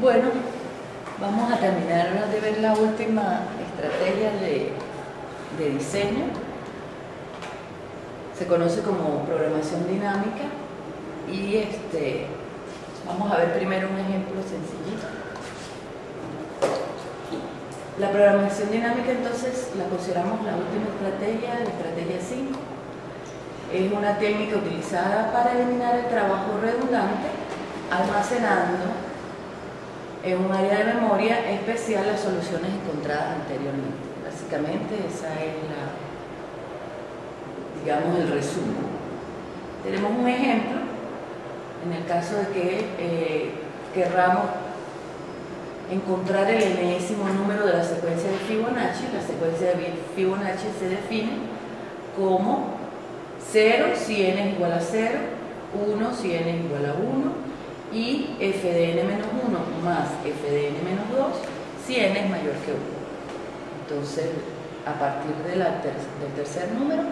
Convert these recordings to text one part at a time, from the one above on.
Bueno, vamos a terminar de ver la última estrategia de diseño. Se conoce como programación dinámica y vamos a ver primero un ejemplo sencillito. La programación dinámica entonces la consideramos la última estrategia, la estrategia 5. Es una técnica utilizada para eliminar el trabajo redundante, almacenando en un área de memoria especial las soluciones encontradas anteriormente. Básicamente esa es digamos, el resumen. Tenemos un ejemplo en el caso de que querramos encontrar el enésimo número de la secuencia de Fibonacci. La secuencia de Fibonacci se define como 0 si n es igual a 0, 1 si n es igual a 1 y f de n menos 1 más f de n menos 2 si n es mayor que 1. Entonces, a partir del tercer número,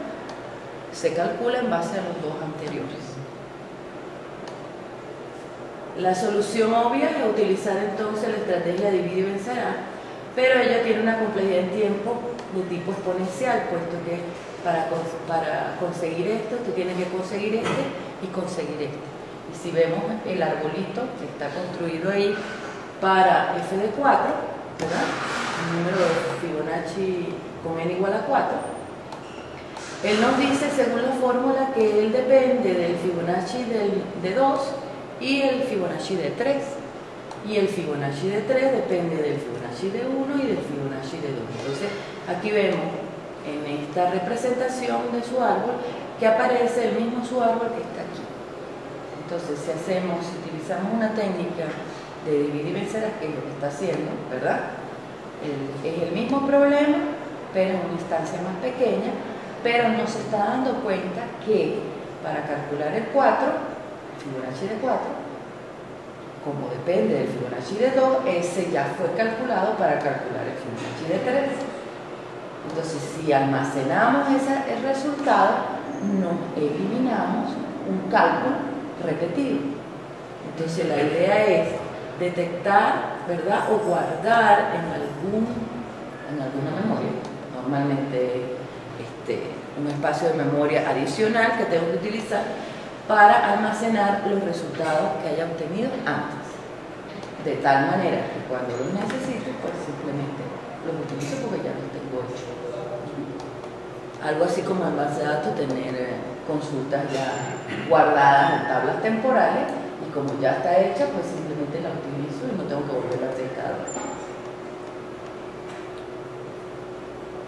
se calcula en base a los dos anteriores. La solución obvia es utilizar entonces la estrategia divide y vencerá, pero ella tiene una complejidad en tiempo de tipo exponencial, puesto que para conseguir esto, tú tienes que conseguir y conseguir Y si vemos el arbolito que está construido ahí para f de 4, ¿verdad? Un número de Fibonacci con n igual a 4, él nos dice, según la fórmula, que él depende del Fibonacci de 2 y el Fibonacci de 3. Y el Fibonacci de 3 depende del Fibonacci de 1 y del Fibonacci de 2. Entonces, aquí vemos en esta representación de su árbol que aparece el mismo su árbol que está aquí. Entonces, si utilizamos una técnica de dividir y vencer, que es lo que está haciendo, ¿verdad? Es el mismo problema, pero en una instancia más pequeña, pero no se está dando cuenta que para calcular el 4, el Fibonacci de 4, como depende del Fibonacci de 2, ese ya fue calculado para calcular el Fibonacci de 3. Entonces, si almacenamos el resultado, nos eliminamos un cálculo repetido. Entonces, la idea es detectar, ¿verdad?, o guardar en alguna memoria, normalmente un espacio de memoria adicional que tengo que utilizar para almacenar los resultados que haya obtenido antes, de tal manera que cuando los necesite, pues simplemente los utilizo porque ya los tengo hechos. Algo así como en base de datos, tener consultas ya guardadas en tablas temporales, y como ya está hecha, pues simplemente la utilizo y no tengo que volver a hacer cada vez.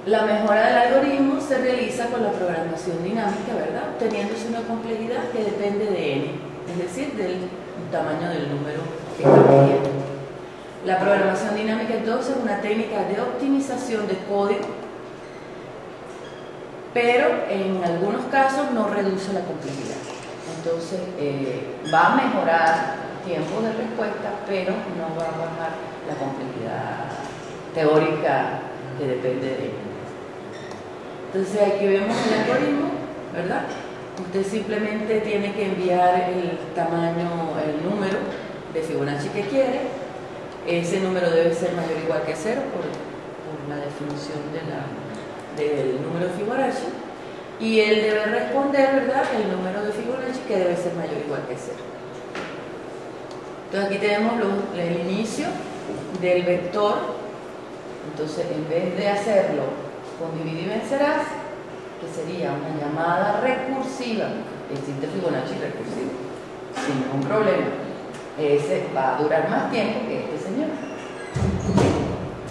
La mejora del algoritmo se realiza con la programación dinámica, ¿verdad?, obteniéndose una complejidad que depende de n, es decir, del tamaño del número que está midiendo. La programación dinámica entonces es una técnica de optimización de código, pero en algunos casos no reduce la complejidad. Entonces va a mejorar tiempo de respuesta, pero no va a bajar la complejidad teórica que depende de él. Entonces aquí vemos el algoritmo, ¿verdad? Usted simplemente tiene que enviar el tamaño, el número de Fibonacci que quiere. Ese número debe ser mayor o igual que 0 por la definición del número de Fibonacci. Y él debe responder, ¿verdad?, el número de Fibonacci que debe ser mayor o igual que 0. Entonces aquí tenemos el inicio del vector. Entonces, en vez de hacerlo con dividir y vencerás, que sería una llamada recursiva, existe Fibonacci recursivo, sin ningún problema, ese va a durar más tiempo que este señor.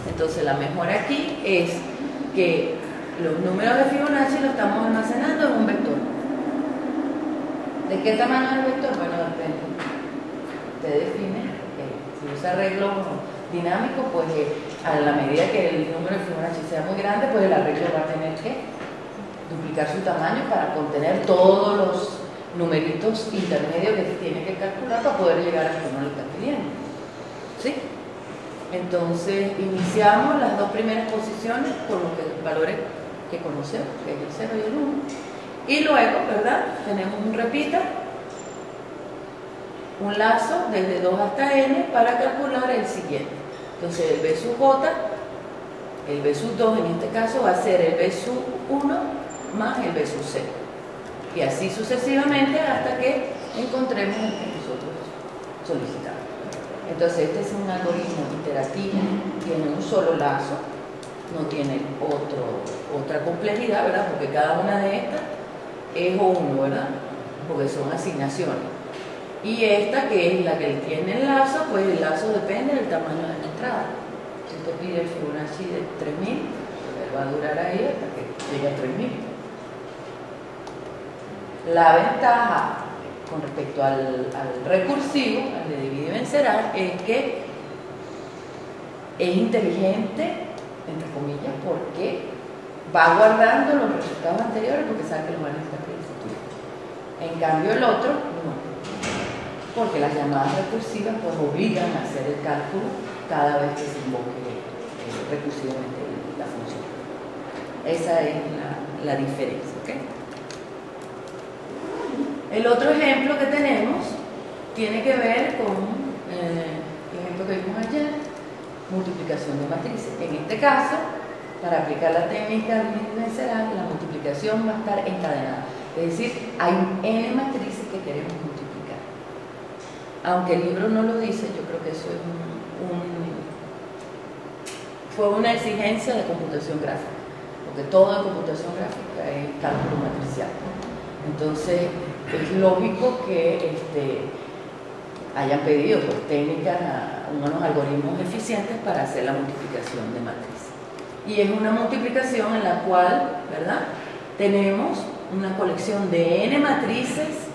Entonces la mejora aquí es que los números de Fibonacci los estamos almacenando en un vector. ¿De qué tamaño es el vector? Bueno, depende. Usted define, si usa arreglo dinámico, pues a la medida que el número de Fibonacci sea muy grande, pues el arreglo va a tener que duplicar su tamaño para contener todos los numeritos intermedios que se tiene que calcular para poder llegar a que uno lo está pidiendo. ¿Sí? Entonces iniciamos las dos primeras posiciones con los valores que conocemos, que es el 0 y el 1, y luego, ¿verdad?, tenemos un repita un lazo desde 2 hasta n para calcular el siguiente. Entonces el B sub J, el B sub 2 en este caso va a ser el B sub 1 más el B sub 0. Y así sucesivamente hasta que encontremos el que nosotros solicitamos. Entonces este es un algoritmo iterativo, tiene un solo lazo, no tiene otra complejidad, ¿verdad? Porque cada una de estas es O1, ¿verdad? Porque son asignaciones. Y esta, que es la que tiene el lazo, pues el lazo depende del tamaño de la entrada. Si usted pide el Fibonacci de 3000, pues va a durar ahí hasta que llegue a 3000. La ventaja con respecto al recursivo, al de divide y vencerá, es que es inteligente, entre comillas, porque va guardando los resultados anteriores porque sabe que los van a necesitar en el futuro. En cambio el otro, no, porque las llamadas recursivas pues obligan a hacer el cálculo cada vez que se invoque recursivamente la función. Esa es la diferencia, ¿ok? El otro ejemplo que tenemos tiene que ver con el ejemplo que vimos ayer, multiplicación de matrices. En este caso, para aplicar la técnica de vencerá, la multiplicación va a estar encadenada. Es decir, hay n matrices que queremos multiplicar. Aunque el libro no lo dice, yo creo que eso es fue una exigencia de computación gráfica, porque todo en computación gráfica es cálculo matricial. Entonces, es lógico que hayan pedido pues, técnicas, unos algoritmos eficientes para hacer la multiplicación de matrices. Y es una multiplicación en la cual, ¿verdad?, tenemos una colección de n matrices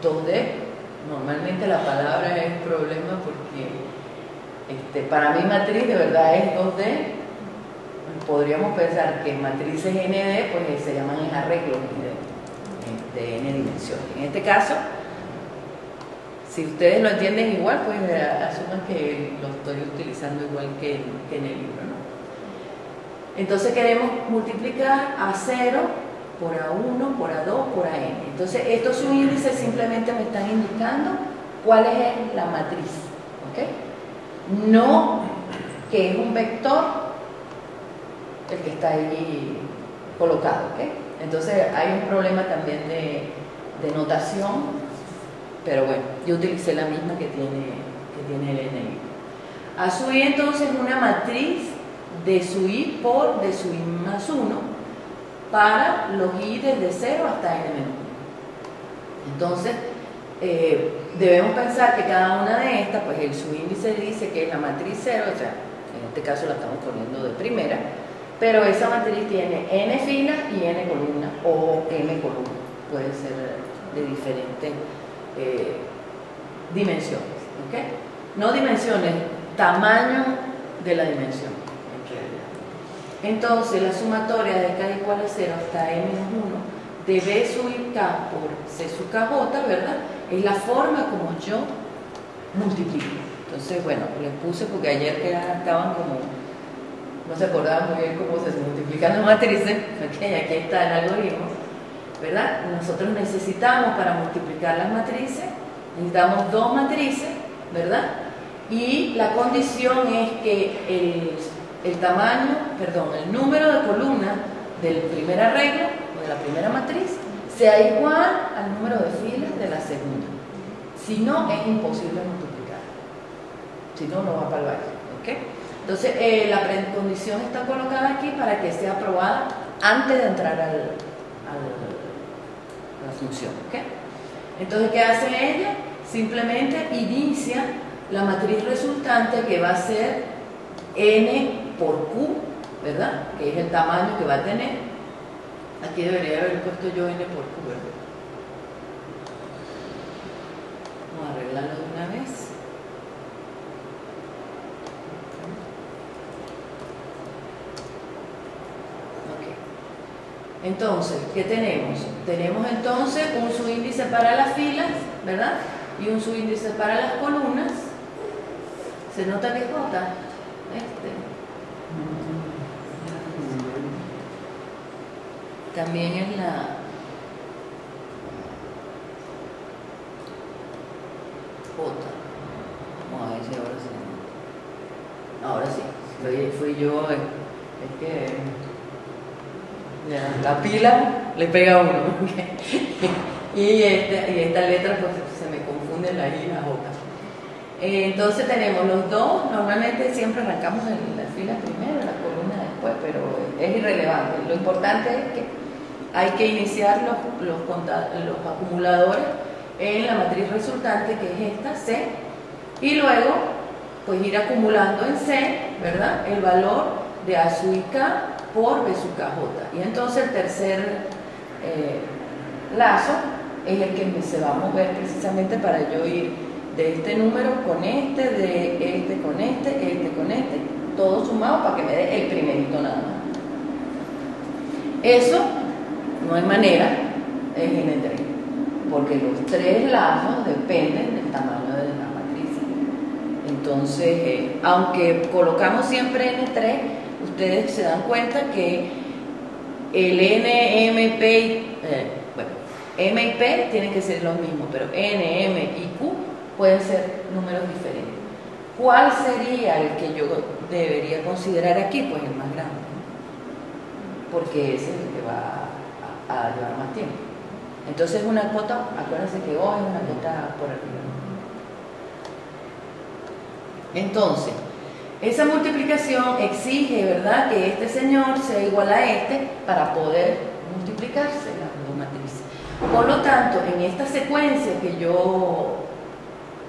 2D. Normalmente la palabra es problema porque para mí matriz de verdad es 2D. Podríamos pensar que matrices ND pues se llaman arreglos de n dimensiones. En este caso, si ustedes lo entienden igual, pues asuman que lo estoy utilizando igual que en el libro, ¿no? Entonces queremos multiplicar a 0 por A1, por A2, por AN. Entonces estos subíndices simplemente me están indicando cuál es la matriz, ¿ok? No que es un vector el que está ahí colocado, ¿ok? Entonces hay un problema también de notación, pero bueno, yo utilicé la misma que tiene el NI. A sub i entonces es una matriz de sub i por de sub i más 1 para los i desde 0 hasta n menos 1. Entonces debemos pensar que cada una de estas, pues el subíndice dice que es la matriz 0, o sea, en este caso la estamos poniendo de primera, pero esa matriz tiene n filas y n columnas, o m columnas, puede ser de diferentes dimensiones, ¿ok? No dimensiones, tamaño de la dimensión, en realidad. Entonces, la sumatoria de k igual a 0 hasta m menos 1 de b sub i k por c sub kj, ¿verdad? Es la forma como yo multiplico. Entonces, bueno, les puse porque ayer que estaban como no se acordaban muy bien cómo se multiplican las matrices, okay, aquí está el algoritmo, ¿verdad? Nosotros necesitamos para multiplicar las matrices, necesitamos dos matrices, ¿verdad? Y la condición es que el tamaño, perdón, el número de columnas del primer arreglo o de la primera matriz sea igual al número de filas de la segunda. Si no, es imposible multiplicar. Si no, no va para el baile, ¿ok? Entonces, la precondición está colocada aquí para que sea aprobada antes de entrar a la función, ¿ok? Entonces, ¿qué hace ella? Simplemente inicia la matriz resultante, que va a ser n por q, ¿verdad? Que es el tamaño que va a tener. Aquí debería haber puesto yo n por q, ¿verdad? Vamos a arreglarlo de una vez. Entonces, ¿qué tenemos? Tenemos entonces un subíndice para las filas, ¿verdad? Y un subíndice para las columnas. ¿Se nota que es J? También es la... J. Vamos a ver si ahora sí. Fui yo, es que ya, la pila le pega a uno. y esta letra pues se me confunde la I y la J. Entonces tenemos los dos, normalmente siempre arrancamos en la fila primero, la columna después, pero es irrelevante. Lo importante es que hay que iniciar los acumuladores en la matriz resultante, que es esta, C, y luego pues ir acumulando en C, ¿verdad?, el valor de A sub I K por B sub K J. Y entonces el tercer lazo es el que se va a mover precisamente para yo ir de este número con este, de este con este con este, todo sumado para que me dé el primerito nada más. Eso no hay manera, es N3, porque los tres lazos dependen del tamaño de la matriz. Entonces, aunque colocamos siempre N3, ustedes se dan cuenta que el N, M, P, M y P tienen que ser los mismos, pero N, M y Q pueden ser números diferentes. ¿Cuál sería el que yo debería considerar aquí? Pues el más grande, ¿no? Porque ese es el que va a llevar más tiempo. Entonces una cota, acuérdense que O es una cota por arriba. Entonces, esa multiplicación exige, ¿verdad?, que este señor sea igual a este para poder multiplicarse las dos matrices. Por lo tanto, en esta secuencia que yo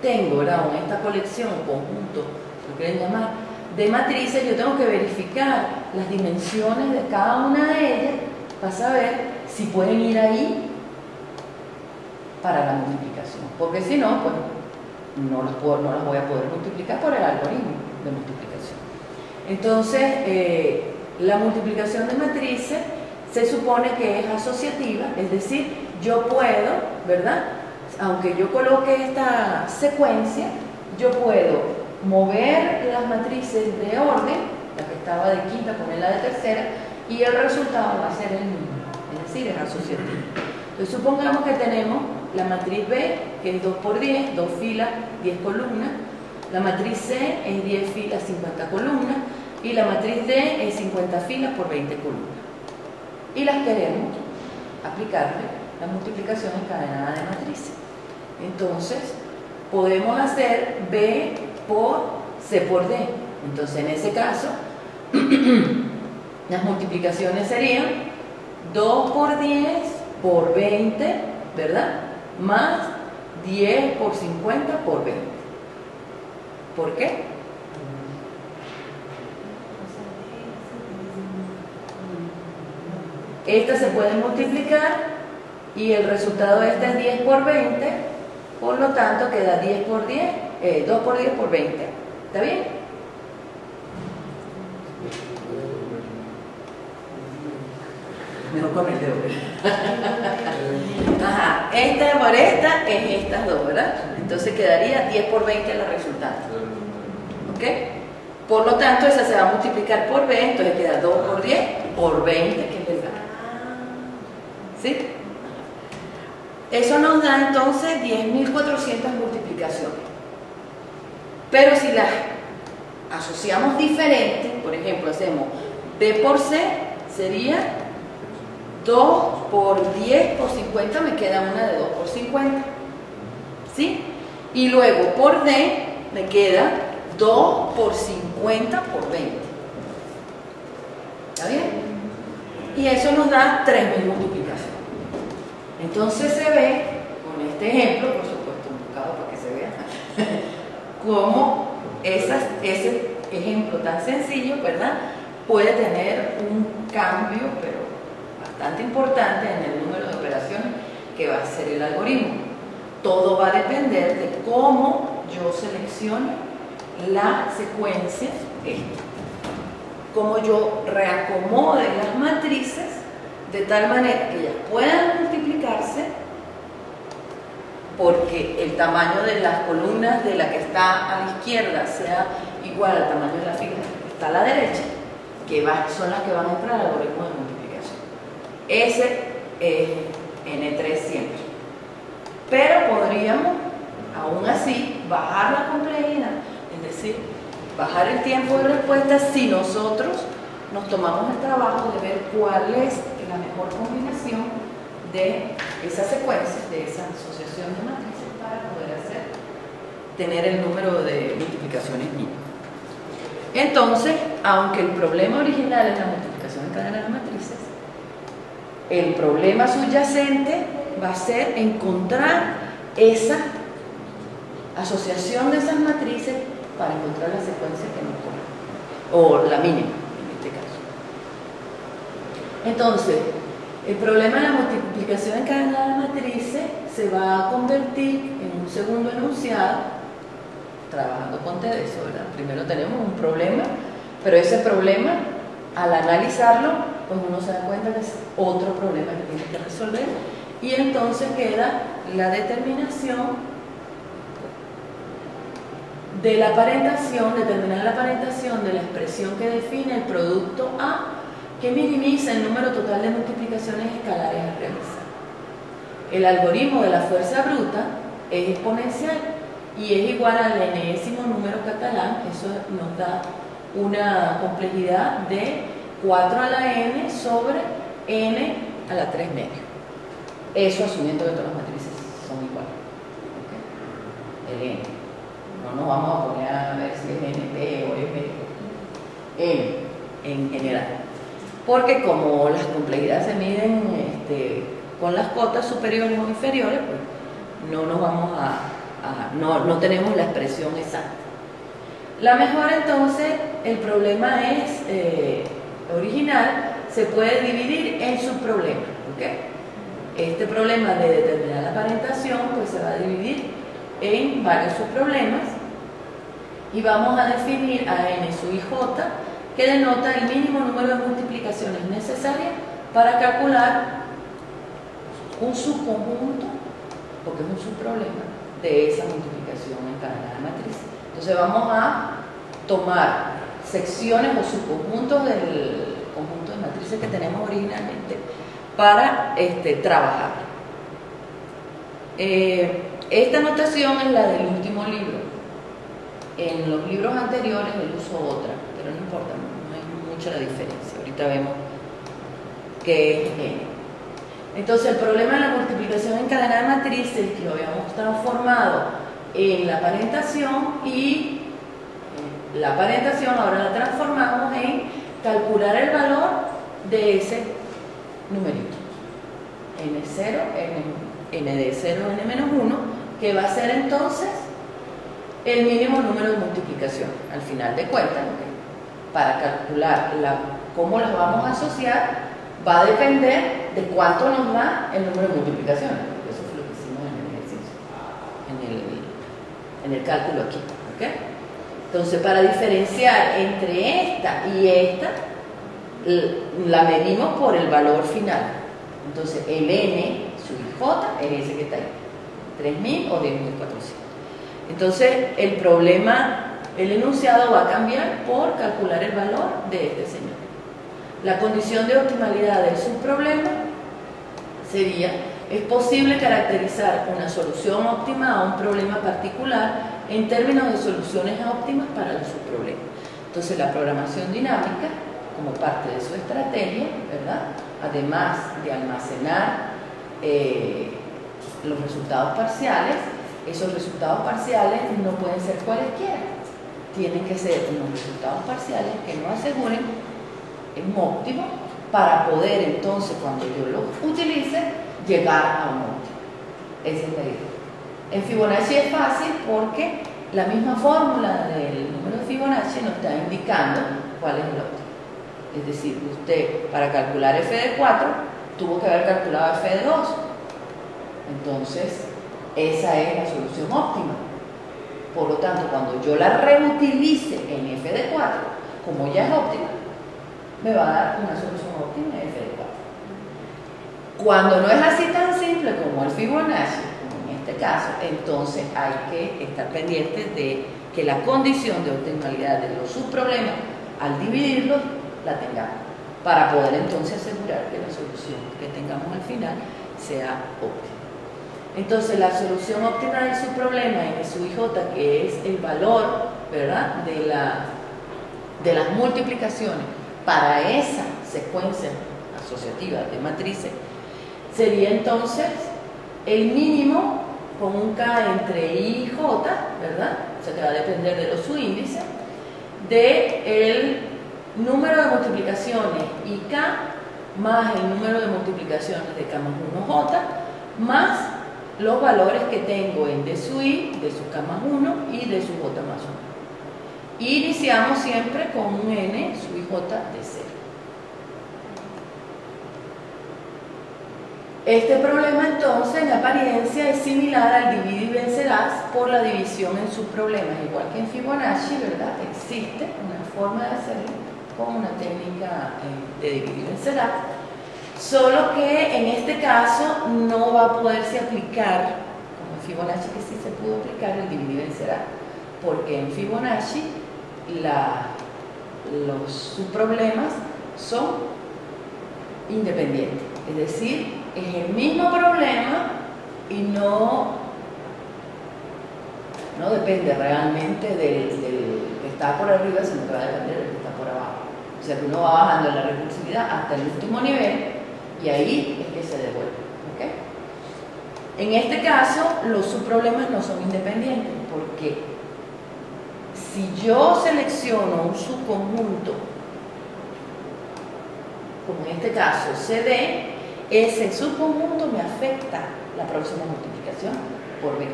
tengo, ¿verdad?, en esta colección, conjunto, lo quieren llamar, de matrices, yo tengo que verificar las dimensiones de cada una de ellas para saber si pueden ir ahí para la multiplicación, porque si no, pues no las voy a poder multiplicar por el algoritmo de multiplicación. Entonces, la multiplicación de matrices se supone que es asociativa, es decir, yo puedo, ¿verdad?, aunque yo coloque esta secuencia, yo puedo mover las matrices de orden, la que estaba de quinta, ponerla de tercera, y el resultado va a ser el mismo, es decir, es asociativo. Entonces supongamos que tenemos la matriz B, que es 2 por 10, 2 filas, 10 columnas, la matriz C es 10 filas, 50 columnas, y la matriz D es 50 filas por 20 columnas. Y las queremos aplicarle la multiplicación encadenada de matrices. Entonces, podemos hacer B por C por D. Entonces, en ese caso, las multiplicaciones serían 2 por 10 por 20, ¿verdad?, más 10 por 50 por 20. ¿Por qué? Esta se puede multiplicar y el resultado de esta es 10 por 20, por lo tanto queda 10 por 10, 2 por 10 por 20. ¿Está bien? Mejor con el dedo. Ajá, esta por esta es estas dos, ¿verdad? Entonces quedaría 10 por 20 la resultante. ¿Ok? Por lo tanto, esa se va a multiplicar por B, entonces queda 2 por 10 por 20, que es verdad. ¿Sí? Eso nos da entonces 10.400 multiplicaciones. Pero si las asociamos diferentes, por ejemplo, hacemos B por C, sería 2 por 10 por 50, me queda una de 2 por 50. ¿Sí? Y luego por D me queda 2 por 50 por 20. ¿Está bien? Y eso nos da 3.000 multiplicaciones. Entonces se ve, con este ejemplo, por supuesto, buscado para que se vea, cómo ese ejemplo tan sencillo, ¿verdad?, puede tener un cambio, pero bastante importante en el número de operaciones que va a hacer el algoritmo. Todo va a depender de cómo yo seleccione la secuencia, cómo yo reacomode las matrices de tal manera que ellas puedan multiplicarse, porque el tamaño de las columnas de la que está a la izquierda sea igual al tamaño de la fila que está a la derecha, que son las que van a entrar al algoritmo de multiplicación. Ese es N3 siempre. Pero podríamos aún así, bajar la complejidad, es decir, bajar el tiempo de respuesta si nosotros nos tomamos el trabajo de ver cuál es la mejor combinación de esas secuencias, de esa asociación de matrices para poder tener el número de multiplicaciones mínimo. Entonces, aunque el problema original es la multiplicación en cadena de matrices, el problema subyacente va a ser encontrar esa asociación de esas matrices para encontrar la secuencia que nos corresponde, o la mínima en este caso. Entonces, el problema de la multiplicación en cadena de matrices se va a convertir en un segundo enunciado, trabajando con TDESO, ¿verdad? Primero tenemos un problema, pero ese problema, al analizarlo, pues uno se da cuenta que es otro problema que tiene que resolver, y entonces queda la determinación de la aparentación, determinar la aparentación de la expresión que define el producto A, que minimiza el número total de multiplicaciones escalares a realizar. El algoritmo de la fuerza bruta es exponencial y es igual al enésimo número catalán. Eso nos da una complejidad de 4 a la n sobre n a la 3 medios. Eso asumiendo que todas las matrices son iguales. ¿Okay? El n. No nos vamos a poner a ver si es NP o FP. N en general. Porque como las complejidades se miden con las cotas superiores o inferiores, pues no nos vamos no tenemos la expresión exacta. La mejora entonces, el problema es original, se puede dividir en subproblemas. ¿Okay? Este problema de determinar la aparentación pues se va a dividir en varios subproblemas y vamos a definir a n sub ij, que denota el mínimo número de multiplicaciones necesarias para calcular un subconjunto, porque es un subproblema, de esa multiplicación en cadena de matriz. Entonces vamos a tomar secciones o subconjuntos del conjunto de matrices que tenemos originalmente para trabajar. Esta notación es la del último libro. En los libros anteriores él usó otra, pero no importa, no hay mucha la diferencia. Ahorita vemos que es n. Entonces el problema de la multiplicación en cadena de matrices que lo habíamos transformado en la aparentación, y la aparentación ahora la transformamos en calcular el valor de ese numerito n0, n de 0, n-1, que va a ser entonces el mínimo número de multiplicación al final de cuentas. ¿Okay? Para calcular cómo las vamos a asociar va a depender de cuánto nos da el número de multiplicaciones. Eso fue lo que hicimos en el ejercicio, en el cálculo aquí. ¿Okay? Entonces, para diferenciar entre esta y esta, la medimos por el valor final. Entonces, el n sub j es ese que está ahí, 3000 o 10.400. Entonces, el problema, el enunciado va a cambiar por calcular el valor de este señor. La condición de optimalidad del subproblema sería: es posible caracterizar una solución óptima a un problema particular en términos de soluciones óptimas para los subproblemas. Entonces, la programación dinámica, como parte de su estrategia, ¿verdad?, además de almacenar los resultados parciales, esos resultados parciales no pueden ser cualesquiera, tienen que ser unos resultados parciales que nos aseguren un óptimo para poder entonces, cuando yo los utilice, llegar a un óptimo. Esa es la idea. En Fibonacci es fácil porque la misma fórmula del número de Fibonacci nos está indicando cuál es el óptimo. Es decir, usted para calcular f de 4 tuvo que haber calculado f de 2. Entonces, esa es la solución óptima. Por lo tanto, cuando yo la reutilice en f de 4, como ya es óptima, me va a dar una solución óptima en f de 4. Cuando no es así tan simple como el Fibonacci, como en este caso, entonces hay que estar pendientes de que la condición de optimalidad de los subproblemas, al dividirlos, la tengamos, para poder entonces asegurar que la solución que tengamos al final sea óptima. Entonces la solución óptima de su problema en su IJ, que es el valor, ¿verdad?, de las multiplicaciones para esa secuencia asociativa de matrices, sería entonces el mínimo con un K entre I y J, ¿verdad? O sea que va a depender de los subíndices, del número de multiplicaciones IK más el número de multiplicaciones de K más 1J, más los valores que tengo en de su I, de su K más 1 y de su J más 1. Y iniciamos siempre con un N sub IJ de 0. Este problema entonces en apariencia es similar al divide y vencerás por la división en subproblemas, igual que en Fibonacci, ¿verdad? Existe una forma de hacerlo con una técnica de divide y vencerás, solo que en este caso no va a poderse aplicar, como en Fibonacci que sí se pudo aplicar el divide y vencerás, porque en Fibonacci los subproblemas son independientes, es decir, es el mismo problema y no depende realmente del que está por arriba, sino que va a depender del que está por abajo. O sea que uno va bajando en la recursividad hasta el último nivel y ahí es que se devuelve. ¿Okay? En este caso, los subproblemas no son independientes, porque si yo selecciono un subconjunto, como en este caso CD, ese subconjunto me afecta la próxima multiplicación por B.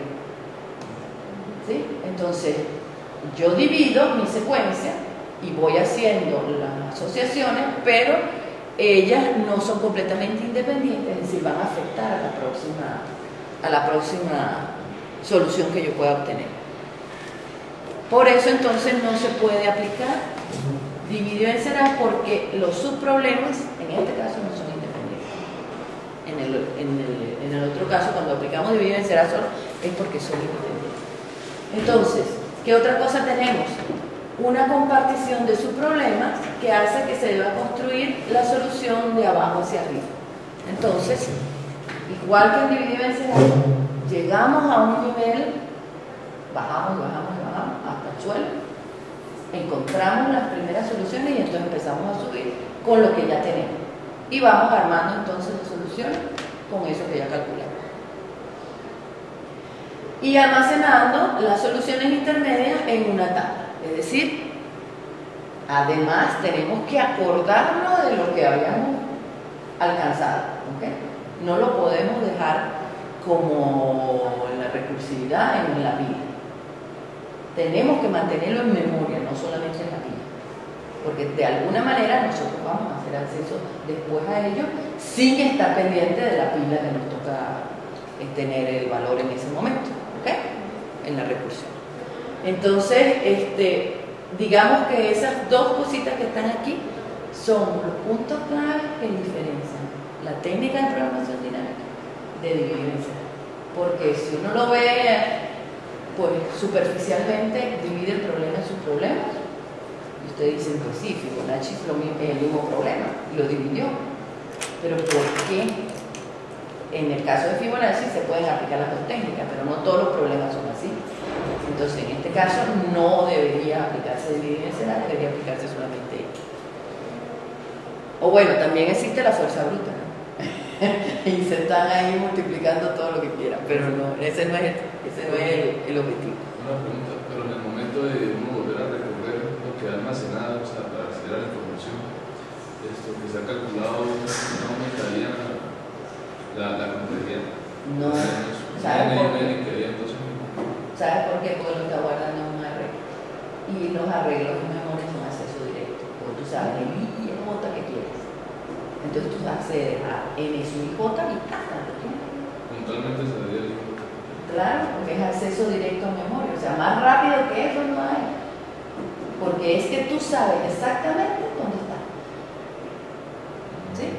¿Sí? Entonces, yo divido mi secuencia y voy haciendo las asociaciones, pero ellas no son completamente independientes, es decir, van a afectar a la próxima solución que yo pueda obtener. Por eso entonces no se puede aplicar divide y vencerás, porque los subproblemas en este caso no son independientes. En el otro caso, cuando aplicamos divide y vencerás solo, es porque son independientes. Entonces, ¿qué otra cosa tenemos? Una compartición de subproblemas que hace que se deba construir la solución de abajo hacia arriba. Entonces, igual que en divide y vencerás, llegamos a un nivel, bajamos hasta el suelo, encontramos las primeras soluciones y entonces empezamos a subir con lo que ya tenemos. Y vamos armando entonces las soluciones con eso que ya calculamos. Y almacenando las soluciones intermedias en una tabla. Es decir, además tenemos que acordarnos de lo que habíamos alcanzado. ¿Okay? No lo podemos dejar como en la recursividad en la pila. Tenemos que mantenerlo en memoria, no solamente en la pila. Porque de alguna manera nosotros vamos a hacer acceso después a ello sin estar pendiente de la pila que nos toca tener el valor en ese momento, ¿ok? En la recursión. Entonces, digamos que esas dos cositas que están aquí son los puntos claves que diferencian la técnica de programación dinámica de dividir y vencer. Porque si uno lo ve pues superficialmente, divide el problema en sus problemas. Y ustedes dicen, pues sí, Fibonacci es el mismo problema, y lo dividió. Pero ¿por qué? En el caso de Fibonacci se pueden aplicar las dos técnicas, pero no todos los problemas son así. Entonces, en este caso no debería aplicarse dividir y vencer, debería aplicarse solamente. O bueno, también existe la fuerza bruta, ¿no? Y se están ahí multiplicando todo lo que quieran, pero no, ese no es el objetivo. Una pregunta, pero en el momento de uno volver a recorrer lo que ha almacenado, o sea, para acceder a la información, esto que se ha calculado, ¿no aumentaría la complejidad? No, ¿sabes por qué? Porque lo está guardando en un arreglo. Y los arreglos en memoria son acceso directo, porque tú sabes el I y el J que quieres. Entonces tú accedes a N sub I J y tanto tiempo. Puntualmente se daría el I. Claro, porque es acceso directo a memoria. O sea, más rápido que eso no hay. Porque es que tú sabes exactamente dónde está. ¿Sí?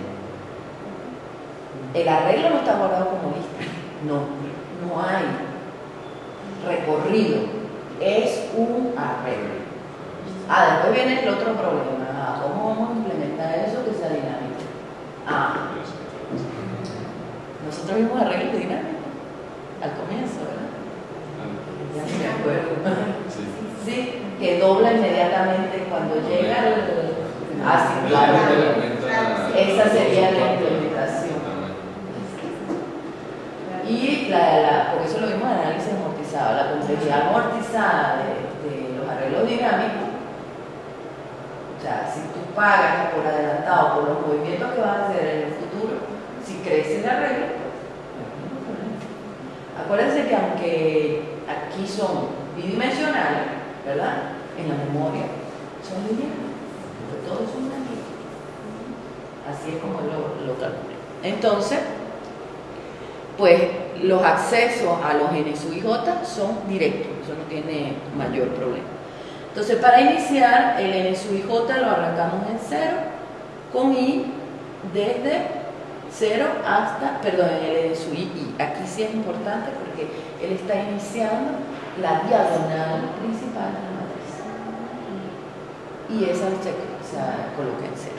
El arreglo no está guardado como lista. No hay recorrido. Es un arreglo. Después viene el otro problema. ¿Cómo vamos a implementar eso que sea dinámico? Nosotros vimos arreglos dinámicos. al comienzo, ¿verdad? Ya Sí. me acuerdo. Sí. Sí, que dobla inmediatamente cuando llega el... Ah, sí, claro. Esa sería la implementación. Y por eso lo vimos en análisis amortizado, la complejidad amortizada de los arreglos dinámicos. O sea, si tú pagas por adelantado por los movimientos que vas a hacer en el futuro, si crece el arreglo, acuérdense que aunque aquí son bidimensionales, ¿verdad? En la memoria son lineales, porque todos son aquí. Así es como lo calculo. Entonces, pues los accesos a los N sub I J son directos, eso no tiene mayor problema. Entonces, para iniciar, el N sub I J lo arrancamos en 0, con I desde 0 hasta, perdón, el N sub I. Aquí sí es importante porque él está iniciando la diagonal principal de la matriz. Y esa se coloca en 0.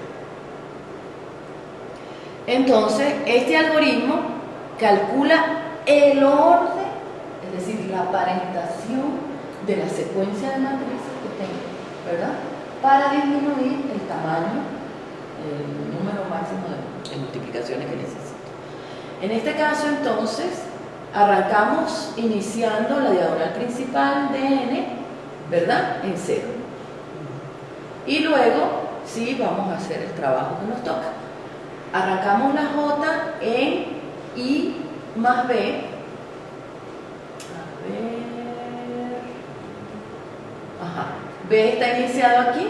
Entonces, este algoritmo calcula el orden, es decir, la parentación de la secuencia de matrices que tengo, ¿verdad? Para disminuir el tamaño, el número máximo de multiplicaciones que necesito. En este caso, entonces, arrancamos iniciando la diagonal principal de n, ¿verdad? En 0. Y luego, sí, vamos a hacer el trabajo que nos toca. Arrancamos la j en i más b. A ver. Ajá. B está iniciado aquí,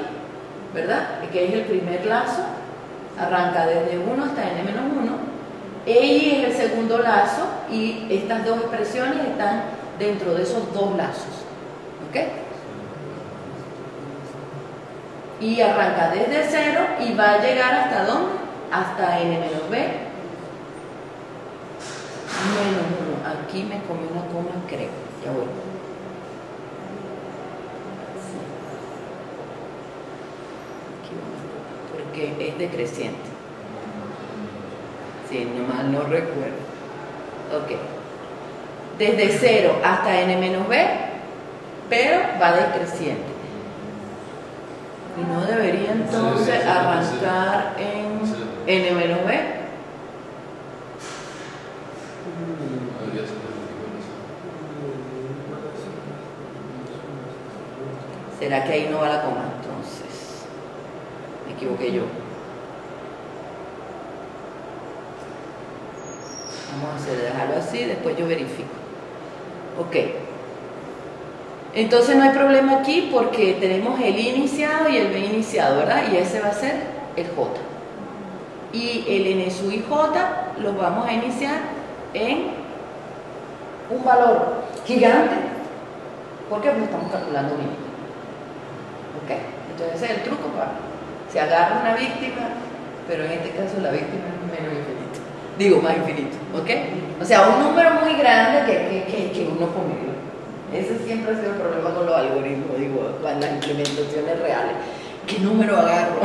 ¿verdad? Que es el primer lazo. Arranca desde 1 hasta n-1. EI es el segundo lazo y estas dos expresiones están dentro de esos dos lazos. ¿Ok? Y arranca desde 0 y va a llegar ¿hasta dónde? Hasta n-b menos 1. Aquí me comí una coma, creo. Ya voy. Sí. Aquí porque es decreciente. Sí, nomás no recuerdo. Ok. Desde 0 hasta n-b, pero va decreciente. Y no debería entonces arrancar en n-b. ¿Será que ahí no va la coma? Entonces, me equivoqué yo. Vamos a hacer, dejarlo así, después yo verifico. Ok. Entonces no hay problema aquí porque tenemos el I iniciado y el B iniciado, ¿verdad? Y ese va a ser el J. Y el N sub I J lo vamos a iniciar en un valor gigante. ¿Por qué? Porque estamos calculando bien. ¿Ok? Entonces ese es el truco, para se agarra una víctima, pero en este caso la víctima es menos infinito. Digo, más infinito. ¿Ok? O sea, un número muy grande que uno convive. Ese siempre ha sido el problema con los algoritmos, digo, con las implementaciones reales. ¿Qué número agarro?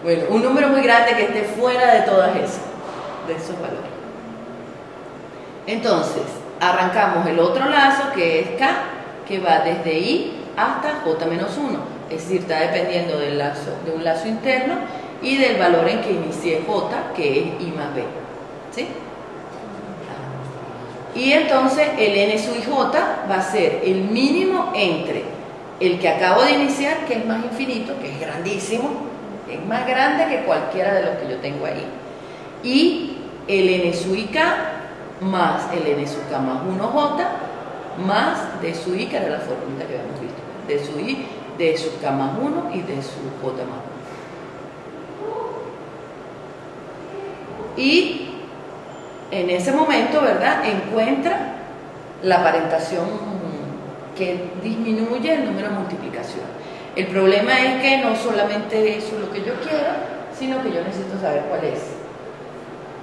Bueno, un número muy grande que esté fuera de todas esas, de esos valores. Entonces, arrancamos el otro lazo que es K, que va desde I hasta J-1. Es decir, está dependiendo de un lazo interno y del valor en que inicie J, que es I más B. ¿Sí? Y entonces el N sub I J va a ser el mínimo entre el que acabo de iniciar, que es más infinito, que es grandísimo, es más grande que cualquiera de los que yo tengo ahí, y el N sub I K más el N sub K más 1J más D sub I, que era la fórmula que habíamos visto, D sub I, D sub K más 1 y D sub J más 1. Y en ese momento, ¿verdad?, encuentra la parentación que disminuye el número de multiplicación. El problema es que no solamente eso es lo que yo quiero, sino que yo necesito saber cuál es.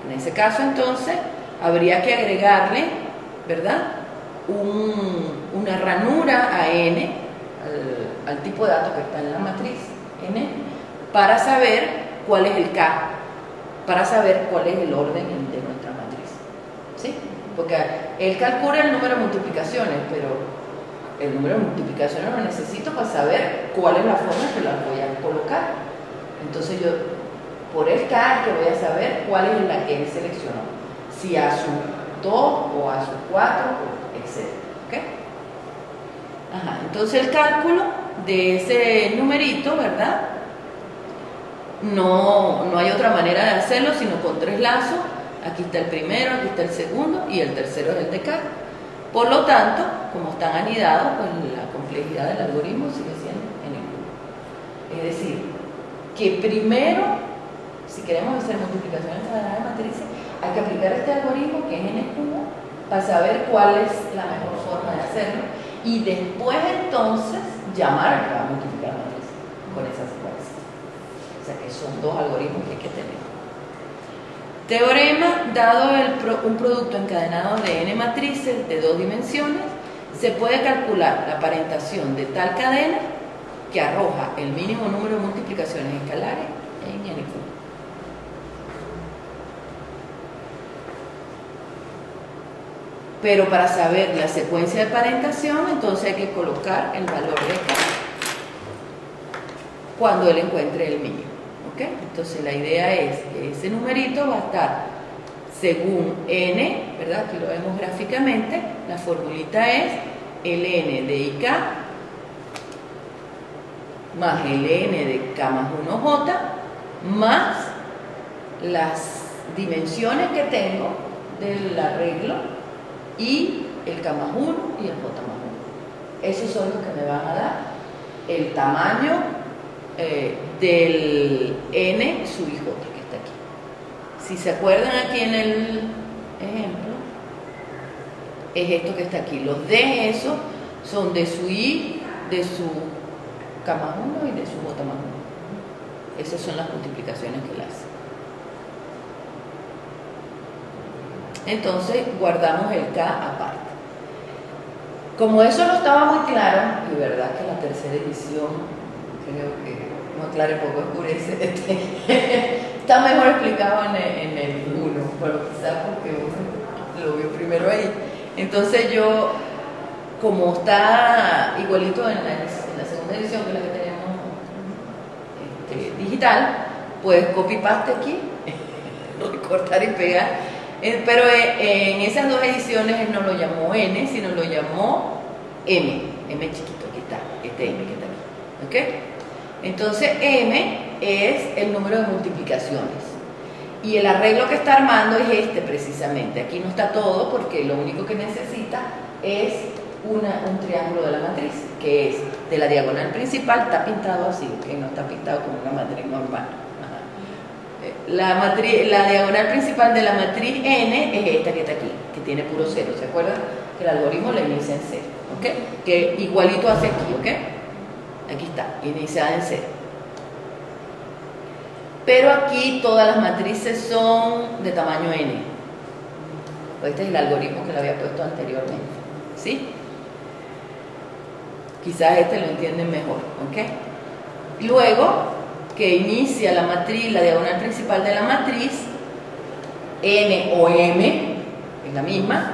En ese caso, entonces, habría que agregarle, ¿verdad?, una ranura a n, al tipo de datos que está en la matriz n, para saber cuál es el k, para saber cuál es el orden de nuestra matriz. ¿Sí? porque él calcula el número de multiplicaciones, pero el número de multiplicaciones lo necesito para saber cuál es la forma en que las voy a colocar. Entonces yo, por el K, que voy a saber cuál es la que él seleccionó, si a su 2 o a su 4, etc. ¿Okay? Ajá. Entonces el cálculo de ese numerito, ¿verdad? No hay otra manera de hacerlo sino con 3 lazos. Aquí está el primero, aquí está el segundo y el tercero es el de K. Por lo tanto, como están anidados, pues la complejidad del algoritmo sigue siendo n-1. Es decir, que primero, si queremos hacer multiplicaciones encadenadas de matrices, hay que aplicar este algoritmo que es n-1 para saber cuál es la mejor forma de hacerlo y después entonces llamar a que va a multiplicar la matriz con esa secuencia. O sea que son 2 algoritmos que hay que tener. Teorema: dado un producto encadenado de n matrices de 2 dimensiones, se puede calcular la parentación de tal cadena que arroja el mínimo número de multiplicaciones escalares en n cubo. Pero para saber la secuencia de parentación, entonces hay que colocar el valor de K cuando él encuentre el mínimo. ¿Okay? Entonces la idea es que ese numerito va a estar según n, ¿verdad? Aquí lo vemos gráficamente. La formulita es el n de ik más el n de k más 1j más las dimensiones que tengo del arreglo y el k más 1 y el j más 1. Esos son los que me van a dar el tamaño del n sub ij que está aquí. Si se acuerdan aquí en el ejemplo, es esto que está aquí. Los d esos son de su i, de su k más 1 y de su j más 1. Esas son las multiplicaciones que él hace. Entonces guardamos el k aparte. Como eso no estaba muy claro, y verdad que la tercera edición creo que no aclare poco, oscurece, está mejor explicado en el 1, pero quizás porque uno lo vio primero ahí. Entonces yo, como está igualito en la segunda edición, que es la que tenemos digital, pues copy-paste aquí, recortar y pegar. Pero en esas 2 ediciones él no lo llamó n, sino lo llamó m chiquito, aquí está, este m que está aquí. ¿Ok? Entonces m es el número de multiplicaciones y el arreglo que está armando es este precisamente. Aquí no está todo porque lo único que necesita es un triángulo de la matriz, que es de la diagonal principal, está pintado así, que no está pintado como una matriz normal. La diagonal principal de la matriz n es esta que está aquí, que tiene puro cero. ¿Se acuerdan? Que el algoritmo la inicia en cero, ¿ok? Que igualito hace aquí, ¿ok? Aquí está, iniciada en cero. Pero aquí todas las matrices son de tamaño n. Pues este es el algoritmo que le había puesto anteriormente, ¿sí? Quizás este lo entienden mejor, ¿ok? Luego que inicia la matriz, la diagonal principal de la matriz, n o m, es la misma,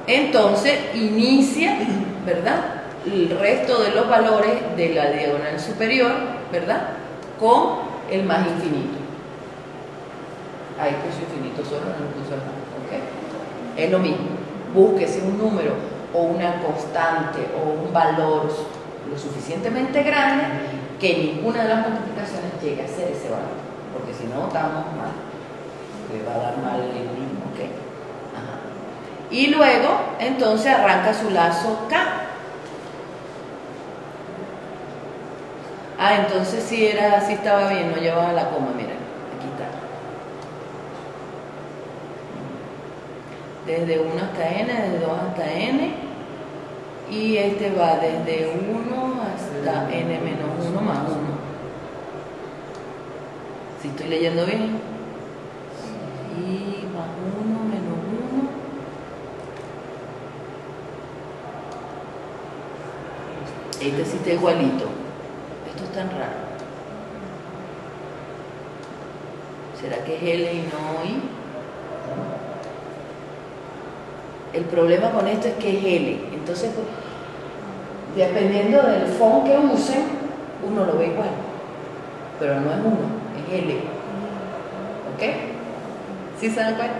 entonces inicia, ¿verdad?, el resto de los valores de la diagonal superior, ¿verdad?, con el más infinito. Ahí puso infinito solo, no puso nada, ¿ok? Es lo mismo, búsquese un número o una constante o un valor lo suficientemente grande que ninguna de las multiplicaciones llegue a ser ese valor, porque si no estamos mal, le va a dar mal el mismo, ¿ok? Ajá. Y luego, entonces arranca su lazo K. Entonces sí estaba bien, no llevaba la coma, mira, aquí está. Desde 1 hasta n, desde 2 hasta n, y este va desde 1 hasta n menos 1 más 1. ¿Sí estoy leyendo bien? Y más 1 menos 1. Este sí está igualito. Esto es tan raro. ¿Será que es L y no I? El problema con esto es que es L. Entonces, pues, dependiendo del font que usen, uno lo ve igual. Pero no es 1, es L. ¿Ok? ¿Sí se dan cuenta?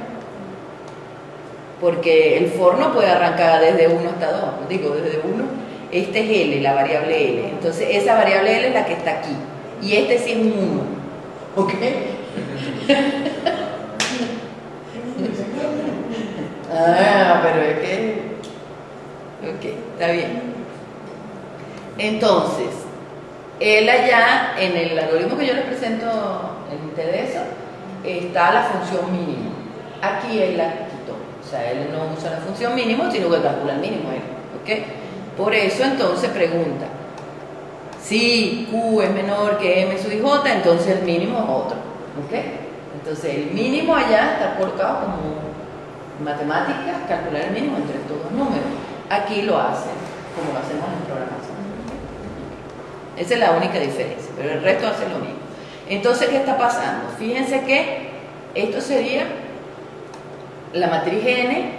Porque el for no puede arrancar desde 1 hasta 2. Digo, desde 1. Este es L, la variable L. Entonces, esa variable L es la que está aquí. Y este sí es un 1. ¿Ok? Pero es que... Ok, está bien. Entonces, él allá, en el algoritmo que yo les presento en TDS, está la función mínimo. Aquí él la quitó. O sea, él no usa la función mínimo, sino que calcula el mínimo. ¿Ok? Por eso, entonces, pregunta. Si Q es menor que M sub I J, entonces el mínimo es otro. ¿Ok? Entonces, el mínimo allá está colocado como matemáticas, calcular el mínimo entre estos dos números. Aquí lo hacen como lo hacemos en programación. Esa es la única diferencia, pero el resto hace lo mismo. Entonces, ¿qué está pasando? Fíjense que esto sería la matriz N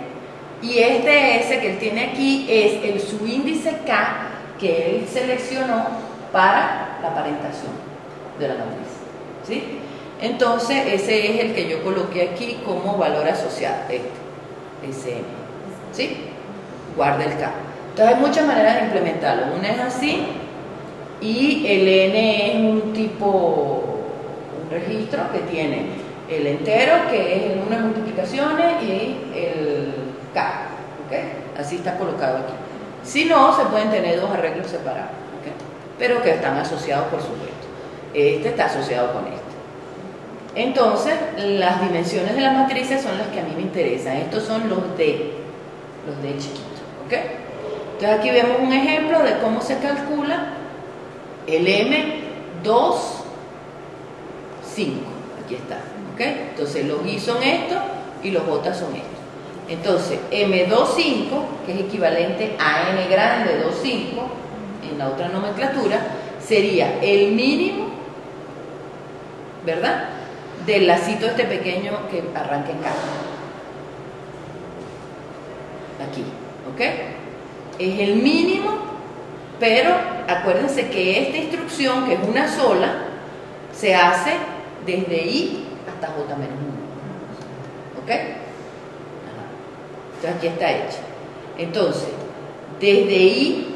y este S que él tiene aquí es el subíndice K que él seleccionó para la parentación de la matriz. ¿Sí? Entonces, ese es el que yo coloqué aquí como valor asociado, SM. ¿Sí? Guarda el K. Entonces, hay muchas maneras de implementarlo. Una es así, y el N es un registro que tiene el entero, que es el número de multiplicaciones, y el K. ¿Okay? Así está colocado aquí. Si no, se pueden tener dos arreglos separados, ¿okay? Pero que están asociados, por supuesto. Este está asociado con este. Entonces, las dimensiones de las matrices son las que a mí me interesan. Estos son los D chiquitos, ¿ok? Entonces aquí vemos un ejemplo de cómo se calcula el M2, 5. Aquí está, ¿ok? Entonces los I son estos y los J son estos. Entonces, M25, que es equivalente a N grande 25, en la otra nomenclatura, sería el mínimo, ¿verdad?, del lacito este pequeño que arranca en K. Aquí, ¿ok? Es el mínimo, pero acuérdense que esta instrucción, que es una sola, se hace desde I hasta J menos 1. ¿Ok? Entonces aquí está hecha. Entonces, desde I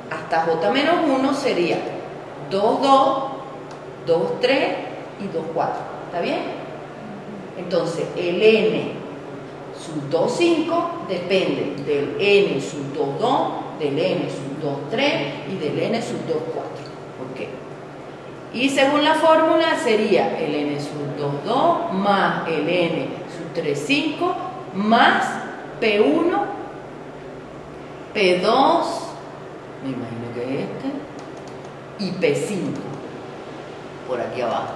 hasta J menos 1 sería 2, 2, 2, 3 y 2, 4. ¿Está bien? Entonces, el N sub 2, 5 depende del N sub 2, 2, del N sub 2, 3 y del N sub 2, 4. ¿Ok? Y según la fórmula sería el N sub 2, 2 más el N sub 3, 5 más P1, P2, me imagino que este, y P5 por aquí abajo.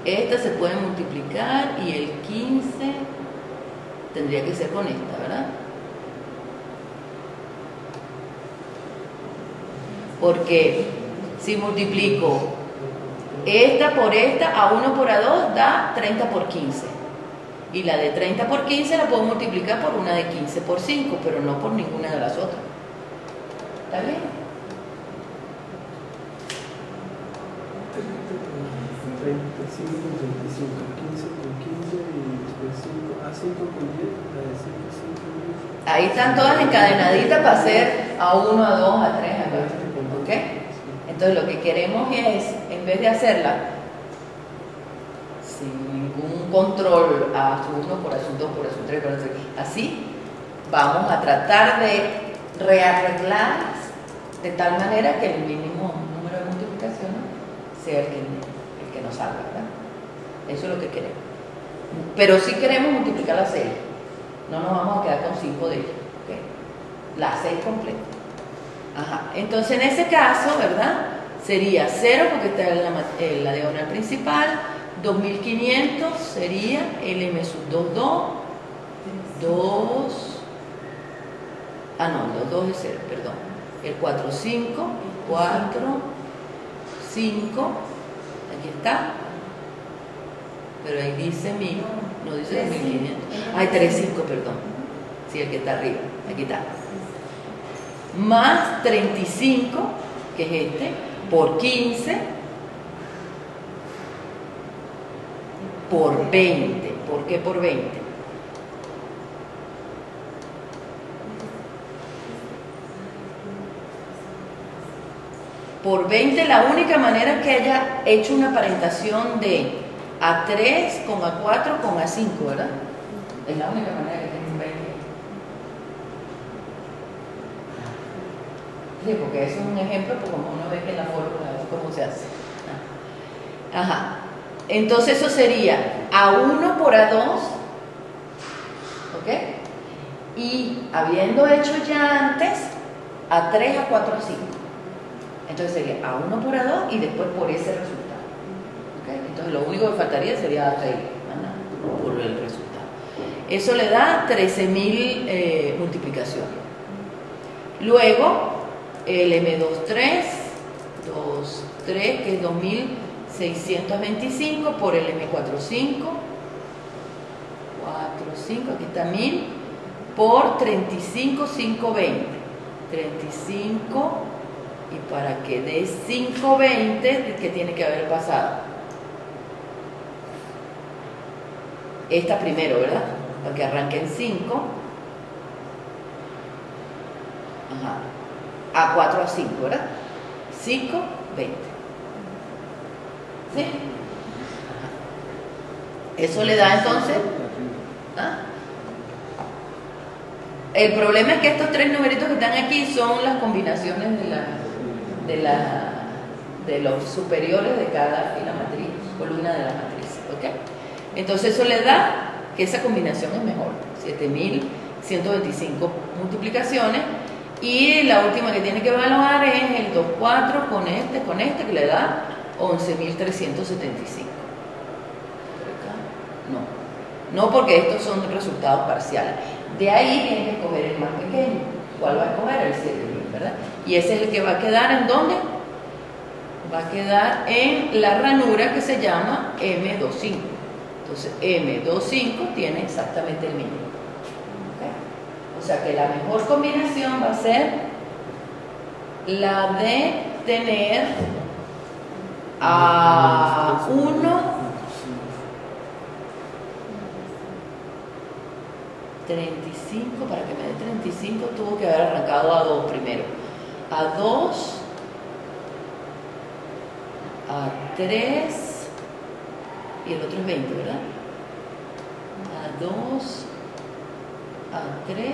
Esta se puede multiplicar y el 15 tendría que ser con esta, ¿verdad? Porque si multiplico esta por esta, A1 por A2 da 30 por 15. Y la de 30 por 15 la puedo multiplicar por una de 15 por 5, pero no por ninguna de las otras. ¿Está bien? 35 con 35, 15 con 15 y después 5, A5 con 10, la de 5, 5 con 10. Ahí están todas encadenaditas para hacer A1, A2, A3, A4. ¿Ok? Entonces lo que queremos es, en vez de hacerla sin ningún control A sub 1 por A sub 2 por A sub 3 por A sub 3, así, vamos a tratar de rearreglarlas de tal manera que el mínimo número de multiplicaciones sea el que nos salga, ¿verdad? Eso es lo que queremos. Pero sí queremos multiplicar la 6. No nos vamos a quedar con 5 de ellas. ¿Okay? La 6 completa. Ajá. Entonces, en ese caso, ¿verdad? Sería 0 porque está en la diagonal principal. 2500 sería el M sub 2, 2. 2. Ah, no, los 2 es 0, perdón. El 4, 5. 4, 5. Aquí está. Pero ahí dice 1000, no dice 2500. Ay, 3, 5, perdón. Sí, el que está arriba, aquí está. Más 35, que es este, por 15, por 20. ¿Por qué por 20? Por 20, la única manera es que haya hecho una aparentación de A3 con A4 con A5, ¿verdad? Es la única manera que tiene un 20. Sí, porque eso es un ejemplo, porque como uno ve que en la fórmula, cómo se hace. Ajá. Entonces eso sería A1 por A2, ¿ok? Y habiendo hecho ya antes A3, A4, A5. Entonces sería A1 por A2 y después por ese resultado. ¿Okay? Entonces lo único que faltaría sería A3 por el resultado. Eso le da 13.000 multiplicaciones. Luego el M23, 23, que es 2.625 por el M45, 45, aquí está 1000, por 35, 520. 35, y para que dé 520, ¿qué tiene que haber pasado? Esta primero, ¿verdad? Para que arranque en 5. Ajá. A4 a 5, ¿verdad? 5, 20. ¿Sí? Ajá. Eso le da entonces. ¿Ah? El problema es que estos tres numeritos que están aquí son las combinaciones de los superiores de cada fila matriz, columna de la matriz, ¿ok? Entonces eso le da que esa combinación es mejor, 7.125 multiplicaciones, y la última que tiene que evaluar es el 2,4 con este, que le da 11.375. No, porque estos son resultados parciales. De ahí tiene que escoger el más pequeño. ¿Cuál va a escoger? El 7.000, ¿verdad? Y ese es el que va a quedar ¿en dónde? Va a quedar en la ranura que se llama M25. Entonces, M25 tiene exactamente el mínimo. ¿Okay? O sea que la mejor combinación va a ser la de tener a 1, 35, para que me dé 35 tuvo que haber arrancado a 2 primero. A 2, a 3, y el otro es 20, ¿verdad? A 2, a 3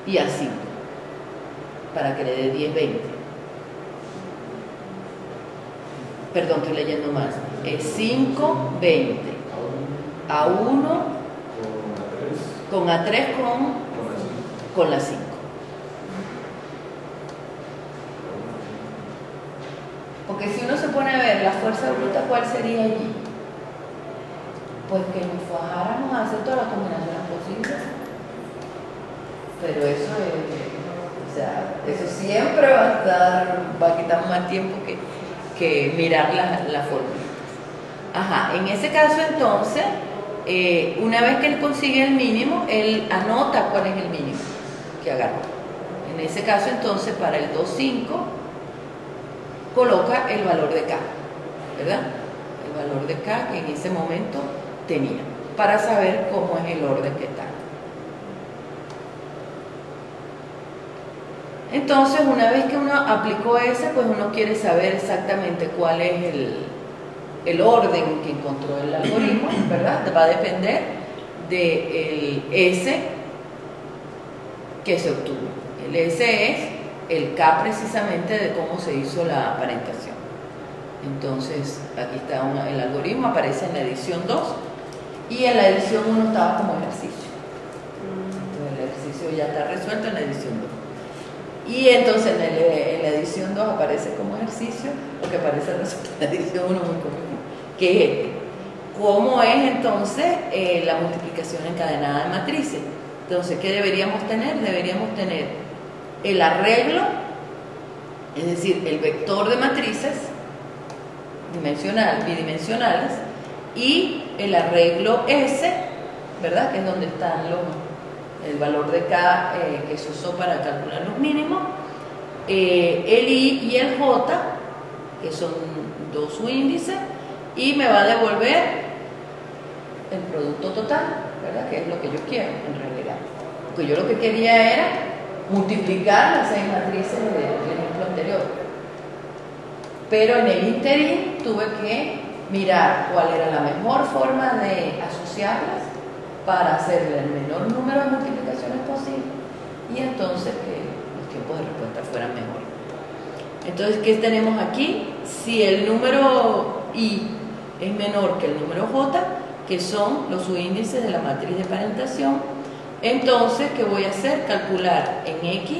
y a 5, para que le dé 10, 20. Perdón, estoy leyendo más. Es 5, 20. A 1 con A3 con la 5. Porque si uno se pone a ver la fuerza bruta, ¿cuál sería allí? Pues que nos fajáramos a hacer todas las combinaciones posibles. Pero eso es, o sea, eso siempre va a quitar más tiempo que mirar la fórmula. Ajá, en ese caso entonces, una vez que él consigue el mínimo, él anota cuál es el mínimo que agarró. En ese caso entonces, para el 2,5, coloca el valor de K, ¿verdad? El valor de K que en ese momento tenía, para saber cómo es el orden que está. Entonces, una vez que uno aplicó ese, pues uno quiere saber exactamente cuál es el orden que encontró el algoritmo, ¿verdad? Va a depender del S que se obtuvo. El S es el K precisamente de cómo se hizo la aparentación. Entonces, aquí está el algoritmo, aparece en la edición 2 y en la edición 1 estaba como ejercicio. Entonces, el ejercicio ya está resuelto en la edición 2. Y entonces en la edición 2 aparece como ejercicio lo que aparece resuelto en la edición 1 muy común, que es este. ¿Cómo es entonces la multiplicación encadenada de matrices? Entonces, ¿qué deberíamos tener? Deberíamos tener el arreglo, es decir, el vector de matrices bidimensionales, y el arreglo S ¿verdad? Que es donde están el valor de K que se usó para calcular los mínimos, el I y el J, que son dos subíndices, y me va a devolver el producto total, ¿verdad? Que es lo que yo quiero en realidad. Porque yo lo que quería era multiplicar las 6 matrices del ejemplo anterior. Pero en el interín tuve que mirar cuál era la mejor forma de asociarlas para hacerle el menor número de multiplicaciones posible y entonces que los tiempos de respuesta fueran mejores. Entonces, ¿qué tenemos aquí? Si el número I es menor que el número J, que son los subíndices de la matriz de parentación, entonces, ¿qué voy a hacer? Calcular en X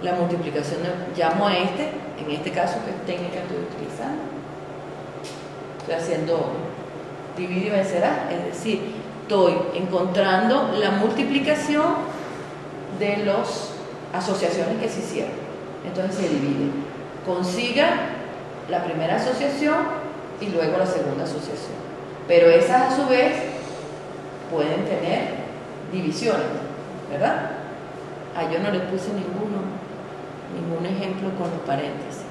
la multiplicación, llamo a en este caso, ¿qué técnica estoy utilizando? Estoy haciendo divide y vencerá, es decir, estoy encontrando la multiplicación de las asociaciones que se hicieron. Entonces se divide. Consiga la primera asociación y luego la segunda asociación. Pero esas a su vez pueden tener divisiones, ¿verdad? Yo no le puse ningún ejemplo con los paréntesis.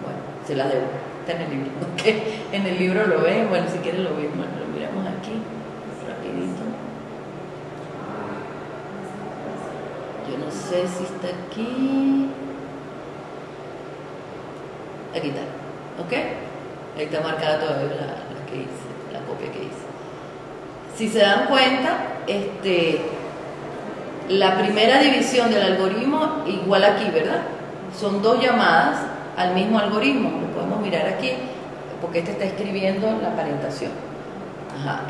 Bueno, se la debo. Está en el libro, ¿okay? En el libro lo ven, bueno, si quieren lo miramos aquí, rapidito. Yo no sé si está aquí. Aquí está, ¿ok? Ahí está marcada todavía la que hice, la copia que hice. Si se dan cuenta, la primera división del algoritmo igual aquí, ¿verdad? Son dos llamadas al mismo algoritmo, lo podemos mirar aquí, porque este está escribiendo la parentación.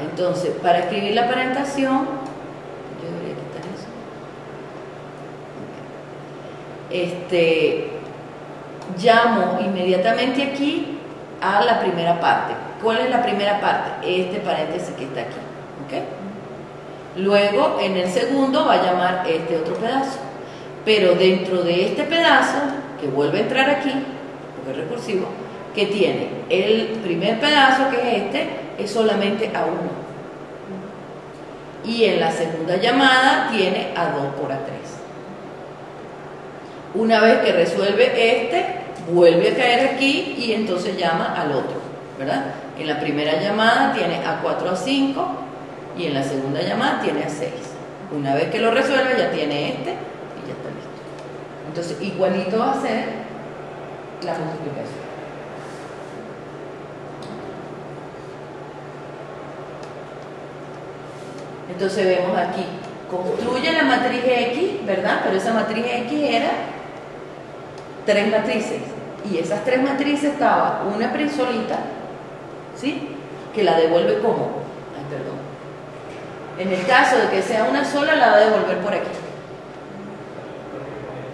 Entonces, para escribir la parentación, yo debería quitar eso. Llamo inmediatamente aquí a la primera parte. ¿Cuál es la primera parte? Este paréntesis que está aquí, ¿ok? Luego, en el segundo, va a llamar este otro pedazo. Pero dentro de este pedazo, que vuelve a entrar aquí, porque es recursivo, que tiene el primer pedazo, que es es solamente A1. Y en la segunda llamada tiene A2 por A3. Una vez que resuelve vuelve a caer aquí y entonces llama al otro, ¿verdad? En la primera llamada tiene A4, A5 y en la segunda llamada tiene A6. Una vez que lo resuelve ya tiene y ya está listo. Entonces igualito va a ser la multiplicación. Entonces vemos aquí, construye la matriz X, ¿verdad? Pero esa matriz X era 3 matrices y esas 3 matrices estaba una solita, ¿sí? Que la devuelve como, perdón. En el caso de que sea una sola, la va a devolver por aquí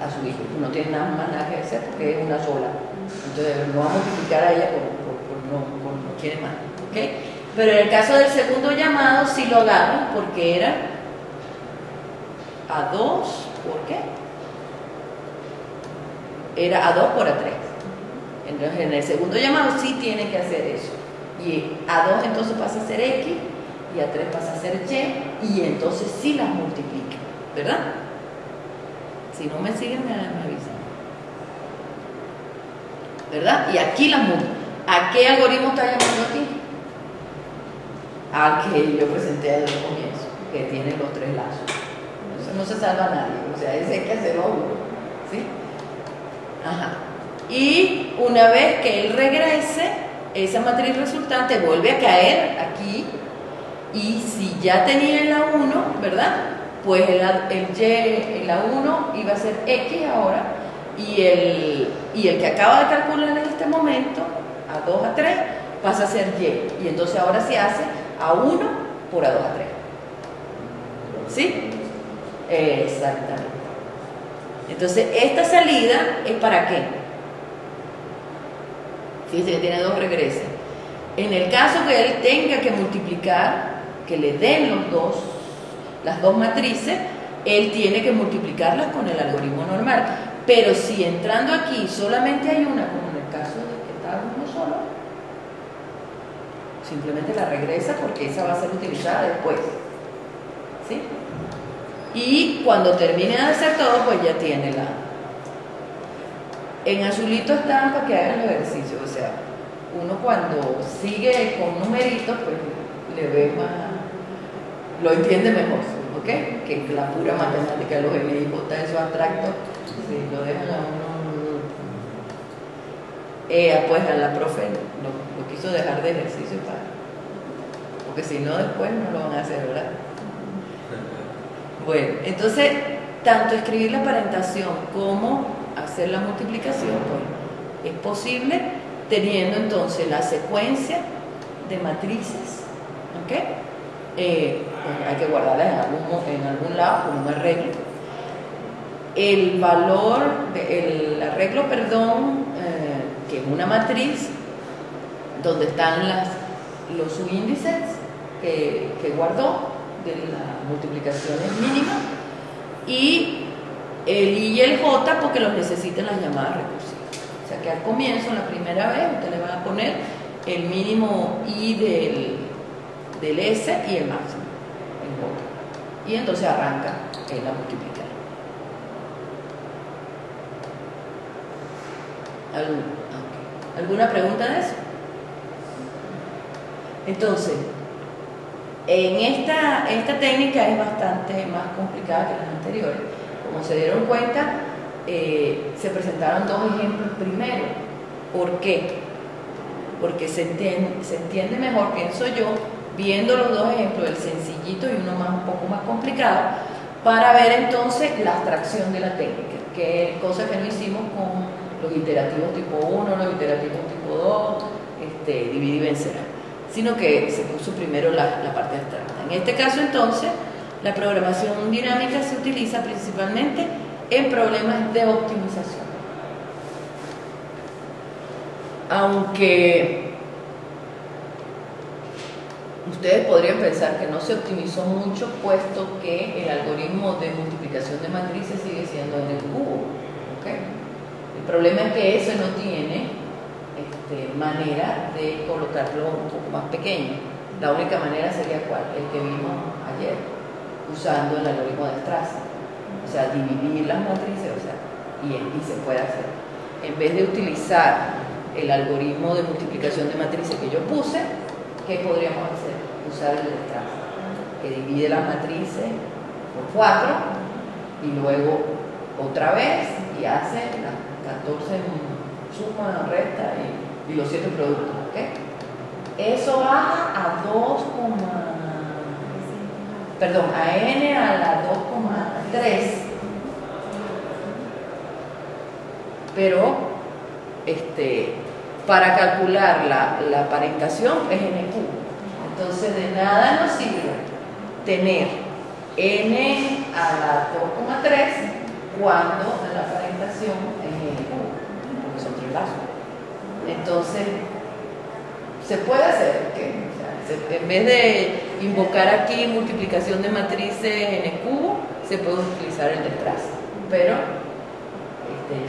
a su hijo. No tiene más nada que hacer porque es una sola. Entonces no va a multiplicar a ella no quiere más, ¿ok? Pero en el caso del segundo llamado sí lo agarran porque era A2, ¿por qué? Era A2 por A3. Entonces en el segundo llamado sí tiene que hacer eso. Y A2 entonces pasa a ser X y A3 pasa a ser Y y entonces sí las multiplica, ¿verdad? Si no me siguen me avisan, ¿verdad? Y aquí las multiplica. ¿A qué algoritmo está llamando aquí? Al que yo presenté desde el comienzo, que tiene los 3 lazos. Entonces no se salva a nadie, o sea, ese hay que hacerlo uno, ¿sí? Y una vez que él regrese, esa matriz resultante vuelve a caer aquí, y si ya tenía el A1, ¿verdad? Pues el A1 iba a ser X ahora, y el que acaba de calcular en este momento, A2, A3, pasa a ser Y entonces ahora se hace A1 por A2, A3. ¿Sí? Exactamente. Entonces, esta salida es ¿para qué? Fíjense que tiene 2 regresos. En el caso que él tenga que multiplicar, que le den las dos matrices, él tiene que multiplicarlas con el algoritmo normal. Pero si entrando aquí solamente hay una, como en el caso de que está uno solo, simplemente la regresa porque esa va a ser utilizada después. ¿Sí? Y cuando termine de hacer todo, pues ya tiene la... En azulito están para que hagan los ejercicios, o sea, uno cuando sigue con numeritos, pues le ve más, lo entiende mejor, ¿ok? Que la pura matemática, los MI, J, esos abstractos, si lo dejan a uno... pues a la profe lo quiso dejar de ejercicio porque si no después no lo van a hacer, ¿verdad? Bueno, entonces, tanto escribir la parentación como hacer la multiplicación, pues, es posible teniendo entonces la secuencia de matrices, ¿ok? Pues hay que guardarla en algún lado como un arreglo. El valor, el arreglo, perdón, que es una matriz donde están los subíndices que guardó de las multiplicaciones mínimas, y el I y el J porque los necesitan las llamadas recursivas. O sea que al comienzo, la primera vez, usted le va a poner el mínimo I del S y el máximo, el J. Y entonces arranca en la multiplicar. ¿Alguna pregunta de eso? Entonces, en esta técnica es bastante más complicada que las anteriores. Como se dieron cuenta, se presentaron dos ejemplos primero. ¿Por qué? Porque se entiende mejor, pienso yo, viendo los dos ejemplos, el sencillito y uno un poco más complicado, para ver entonces la abstracción de la técnica, que es cosa que no hicimos con los iterativos tipo 1, los iterativos tipo 2, dividir y vencerá, sino que se puso primero la parte abstracta. En este caso entonces, la programación dinámica se utiliza principalmente en problemas de optimización. Aunque ustedes podrían pensar que no se optimizó mucho, puesto que el algoritmo de multiplicación de matrices sigue siendo en el cubo. ¿Okay? El problema es que eso no tiene manera de colocarlo un poco más pequeño. La única manera sería ¿cuál? El que vimos ayer, usando el algoritmo de Strasser. O sea, dividir las matrices, y se puede hacer. En vez de utilizar el algoritmo de multiplicación de matrices que yo puse, ¿qué podríamos hacer? Usar el de Strasser, que divide las matrices por 4 y luego otra vez y hace las 14 suma, resta y los 7 productos, ¿ok? Eso baja a 2, perdón, a n a la 2,3, pero para calcular la parentación es n cubo. Entonces de nada nos sirve tener n a la 2,3 cuando la parentación es n cubo, porque son 3 lazos. Entonces se puede hacer, ¿okay? O sea, en vez de invocar aquí multiplicación de matrices n cubo, se puede utilizar el de Strasser, pero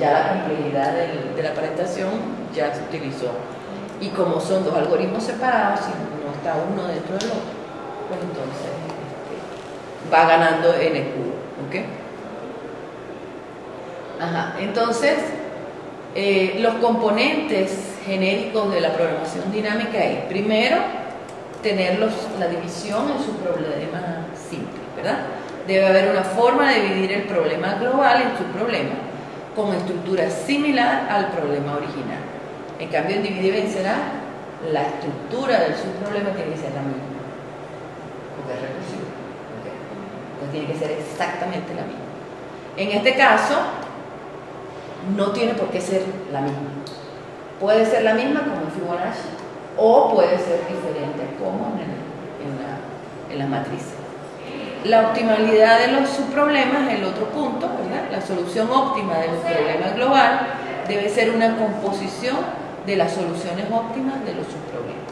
ya la complejidad de la parentación ya se utilizó, y como son dos algoritmos separados, si no está uno dentro del otro, pues entonces va ganando n cubo, ¿ok? Ajá, entonces los componentes genéricos de la programación dinámica es, primero, tener la división en su problema simple, ¿verdad? Debe haber una forma de dividir el problema global en su problema con estructura similar al problema original. En cambio, en dividir y vencerá, la estructura del subproblema tiene que ser la misma, porque es recursivo, ¿okay? Entonces tiene que ser exactamente la misma. En este caso, no tiene por qué ser la misma. Puede ser la misma como en Fibonacci, o puede ser diferente como en las matrices. La optimalidad de los subproblemas es el otro punto, ¿verdad? La solución óptima del problema global debe ser una composición de las soluciones óptimas de los subproblemas.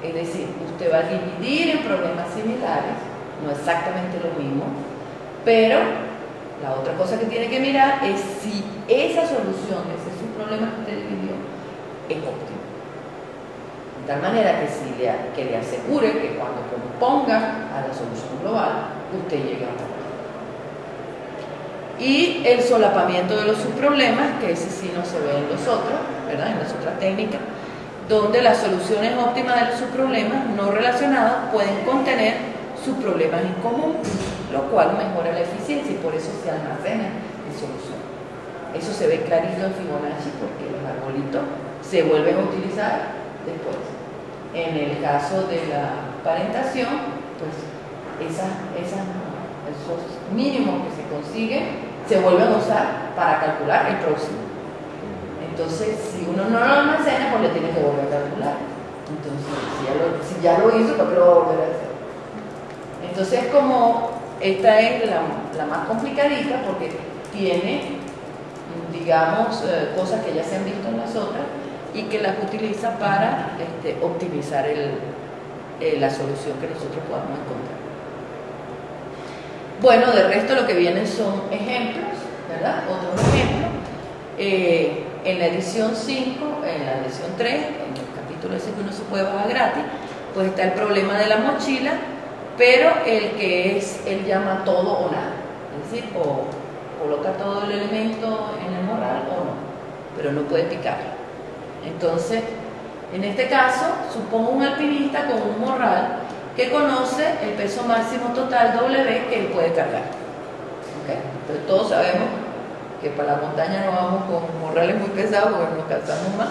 Es decir, usted va a dividir en problemas similares, no exactamente lo mismo, pero la otra cosa que tiene que mirar es si esa solución, ese subproblema que usted dividió, es óptima. ¿Ok? tal manera que le asegure que cuando proponga a la solución global, usted llegue a un acuerdo. Y el solapamiento de los subproblemas, que ese sí no se ve en los otros, ¿verdad? En las otras técnicas, donde las soluciones óptimas de los subproblemas no relacionados pueden contener subproblemas en común, lo cual mejora la eficiencia y por eso se almacena en solución. Eso se ve clarito en Fibonacci porque los arbolitos se vuelven a utilizar después. En el caso de la parentación, pues esos mínimos que se consiguen se vuelven a usar para calcular el próximo. Entonces, si uno no lo almacena, pues le tiene que volver a calcular. Entonces, si ya lo hizo, ¿por qué lo va a volver a hacer? Entonces, como esta es la más complicadita porque tiene, digamos, cosas que ya se han visto en las otras y que las utiliza para optimizar la solución que nosotros podamos encontrar. Bueno, de resto lo que vienen son ejemplos, ¿verdad? Otros ejemplos. En la edición 5, en la edición 3, en el capítulo ese que uno se puede bajar gratis, pues está el problema de la mochila, pero el que es, él llama todo o nada. Es decir, o coloca todo el elemento en el morral o no, pero no puede picar. Entonces, en este caso, supongo un alpinista con un morral que conoce el peso máximo total W que él puede cargar. ¿Okay? Entonces todos sabemos que para la montaña no vamos con morrales muy pesados porque nos cansamos más.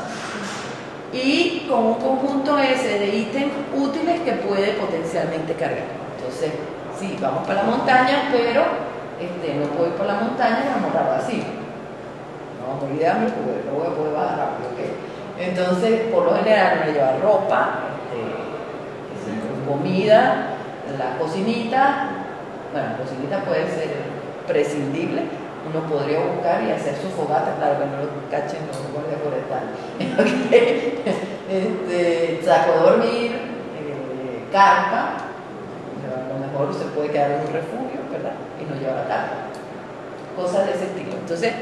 Y con un conjunto S de ítems útiles que puede potencialmente cargar. Entonces, sí, vamos para la montaña, pero no puedo ir por la montaña y la morral vacío. No vamos a morir de hambre porque no voy a poder bajar rápido. ¿Okay? Entonces, por lo general, uno lleva ropa, comida, la cocinita. Bueno, la cocinita puede ser prescindible. Uno podría buscar y hacer su fogata, claro que no lo cachen los guardias forestales. Saco de dormir, carpa, a lo mejor se puede quedar en un refugio, ¿verdad? Y no llevar la carpa. Cosas de ese estilo. Entonces,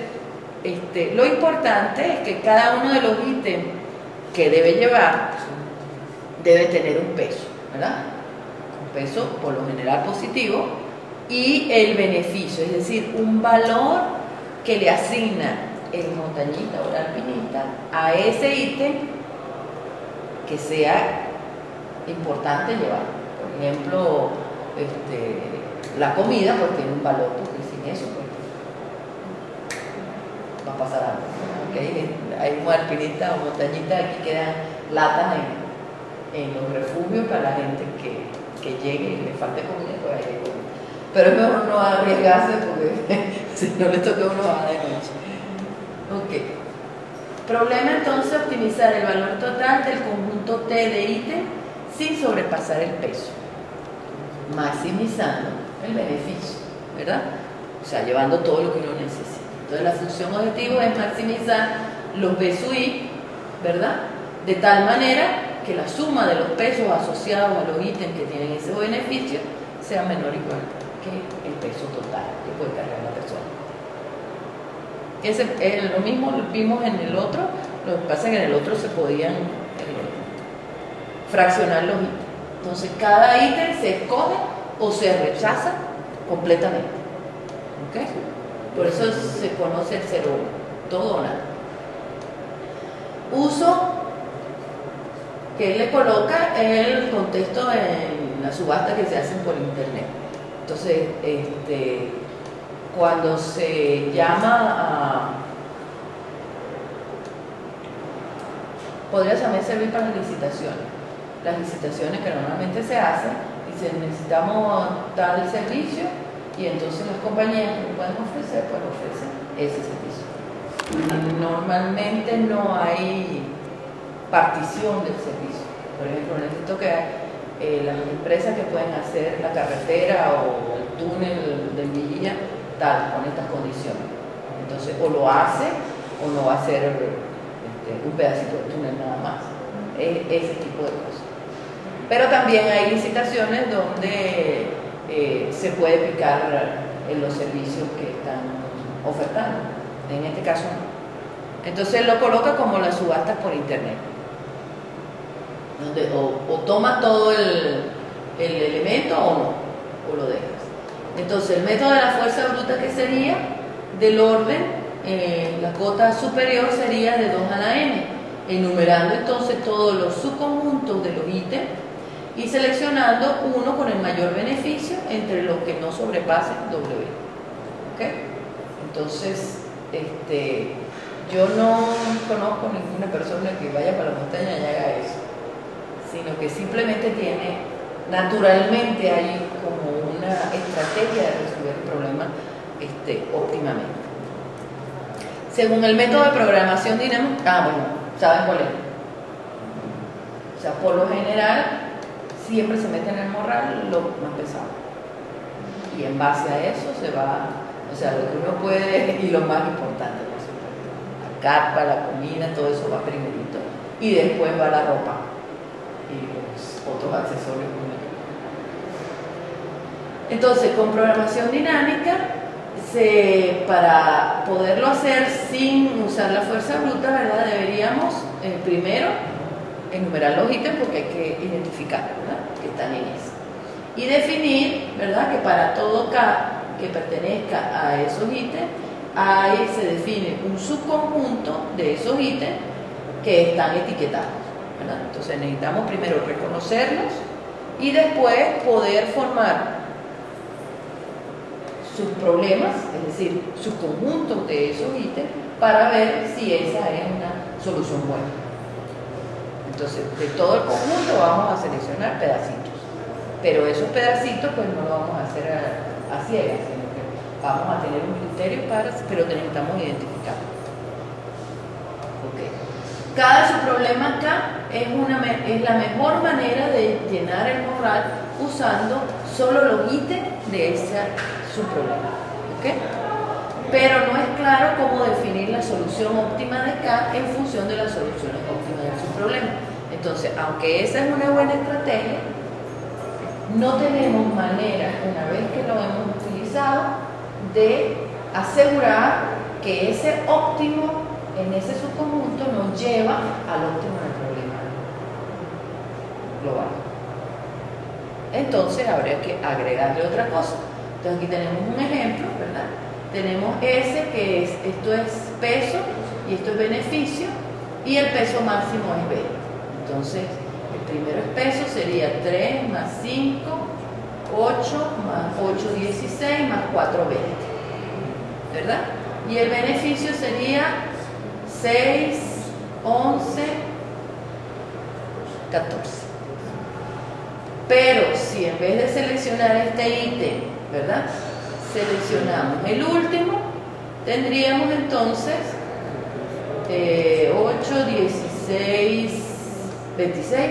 lo importante es que cada uno de los ítems que debe llevar debe tener un peso, ¿verdad? Un peso por lo general positivo y el beneficio, es decir, un valor que le asigna el montañista o el alpinista a ese ítem que sea importante llevar. Por ejemplo, la comida pues tiene un valor porque sin eso pues, va a pasar algo. ¿Okay? Hay un alpinista o montañista, aquí quedan latas en los refugios para la gente que llegue y le falte comida, pues ahí hay comida. Pero es mejor no arriesgarse porque si no le toca a uno va de noche. Ok. Problema entonces optimizar el valor total del conjunto T de ítem sin sobrepasar el peso, maximizando el beneficio, ¿verdad? O sea, llevando todo lo que uno necesita. Entonces la función objetivo es maximizar los B sub I, ¿verdad? De tal manera que la suma de los pesos asociados a los ítems que tienen ese beneficio sea menor o igual que el peso total que puede cargar la persona. Lo mismo lo vimos en el otro, lo que pasa es que en el otro se podían fraccionar los ítems. Entonces cada ítem se escoge o se rechaza completamente. ¿Okay? Por eso se conoce el 0-1, todo o nada. Uso que él le coloca el contexto en la subasta que se hacen por internet. Entonces, cuando se llama a... podría también servir para las licitaciones. Las licitaciones que normalmente se hacen, dicen necesitamos tal servicio y entonces las compañías que lo pueden ofrecer, pues ofrecen ese servicio. Normalmente no hay partición del servicio. Por ejemplo, necesito que las empresas que pueden hacer la carretera o el túnel de Villa, tal, con estas condiciones. Entonces, o lo hace o no va a ser un pedacito de túnel nada más. Ese tipo de cosas. Pero también hay licitaciones donde se puede picar en los servicios que están ofertando. En este caso no. Entonces lo coloca como las subastas por internet. donde o toma todo el elemento o no, o lo dejas. Entonces el método de la fuerza bruta, que sería del orden, la cota superior sería de 2 a la n, enumerando entonces todos los subconjuntos de los ítems y seleccionando uno con el mayor beneficio entre los que no sobrepasen W. ¿Ok? Entonces, yo no conozco ninguna persona que vaya para la montaña y haga eso, sino que simplemente naturalmente hay como una estrategia de resolver el problema óptimamente. Según el método de programación dinámica, bueno, ¿saben cuál es? O sea, por lo general, siempre se mete en el morral lo más pesado. Y en base a eso se va, o sea, lo que uno puede y lo más importante, por supuesto. La carpa, la comida, todo eso va primerito. Y después va la ropa y los otros accesorios. Entonces, con programación dinámica, para poderlo hacer sin usar la fuerza bruta, ¿verdad? Deberíamos primero enumerar los ítems, porque hay que identificar, ¿verdad?, que están en eso. Y definir, ¿verdad?, que para todo K que pertenezca a esos ítems, ahí se define un subconjunto de esos ítems que están etiquetados, ¿verdad? Entonces necesitamos primero reconocerlos y después poder formar sus problemas, es decir, subconjuntos de esos ítems, para ver si esa es una solución buena. Entonces, de todo el conjunto vamos a seleccionar pedacitos, pero esos pedacitos pues no lo vamos a hacer a ciegas, sino que vamos a tener un criterio pero necesitamos identificarlo. Okay. Cada subproblema acá es la mejor manera de llenar el morral usando solo los ítems de ese subproblema. ¿Okay? Pero no es claro cómo definir la solución óptima de K en función de las soluciones óptimas del subproblema. Entonces, aunque esa es una buena estrategia, no tenemos manera, una vez que lo hemos utilizado, de asegurar que ese óptimo en ese subconjunto nos lleva al óptimo del problema global. Entonces habría que agregarle otra cosa. Entonces aquí tenemos un ejemplo, ¿verdad? Tenemos S, que esto es peso y esto es beneficio, y el peso máximo es B. Entonces, el primero es peso, sería 3 más 5, 8 más 8, 16 más 4, 20. ¿Verdad? Y el beneficio sería 6, 11, 14. Pero si en vez de seleccionar este ítem, ¿verdad?, seleccionamos el último, tendríamos entonces 8, 16, 26.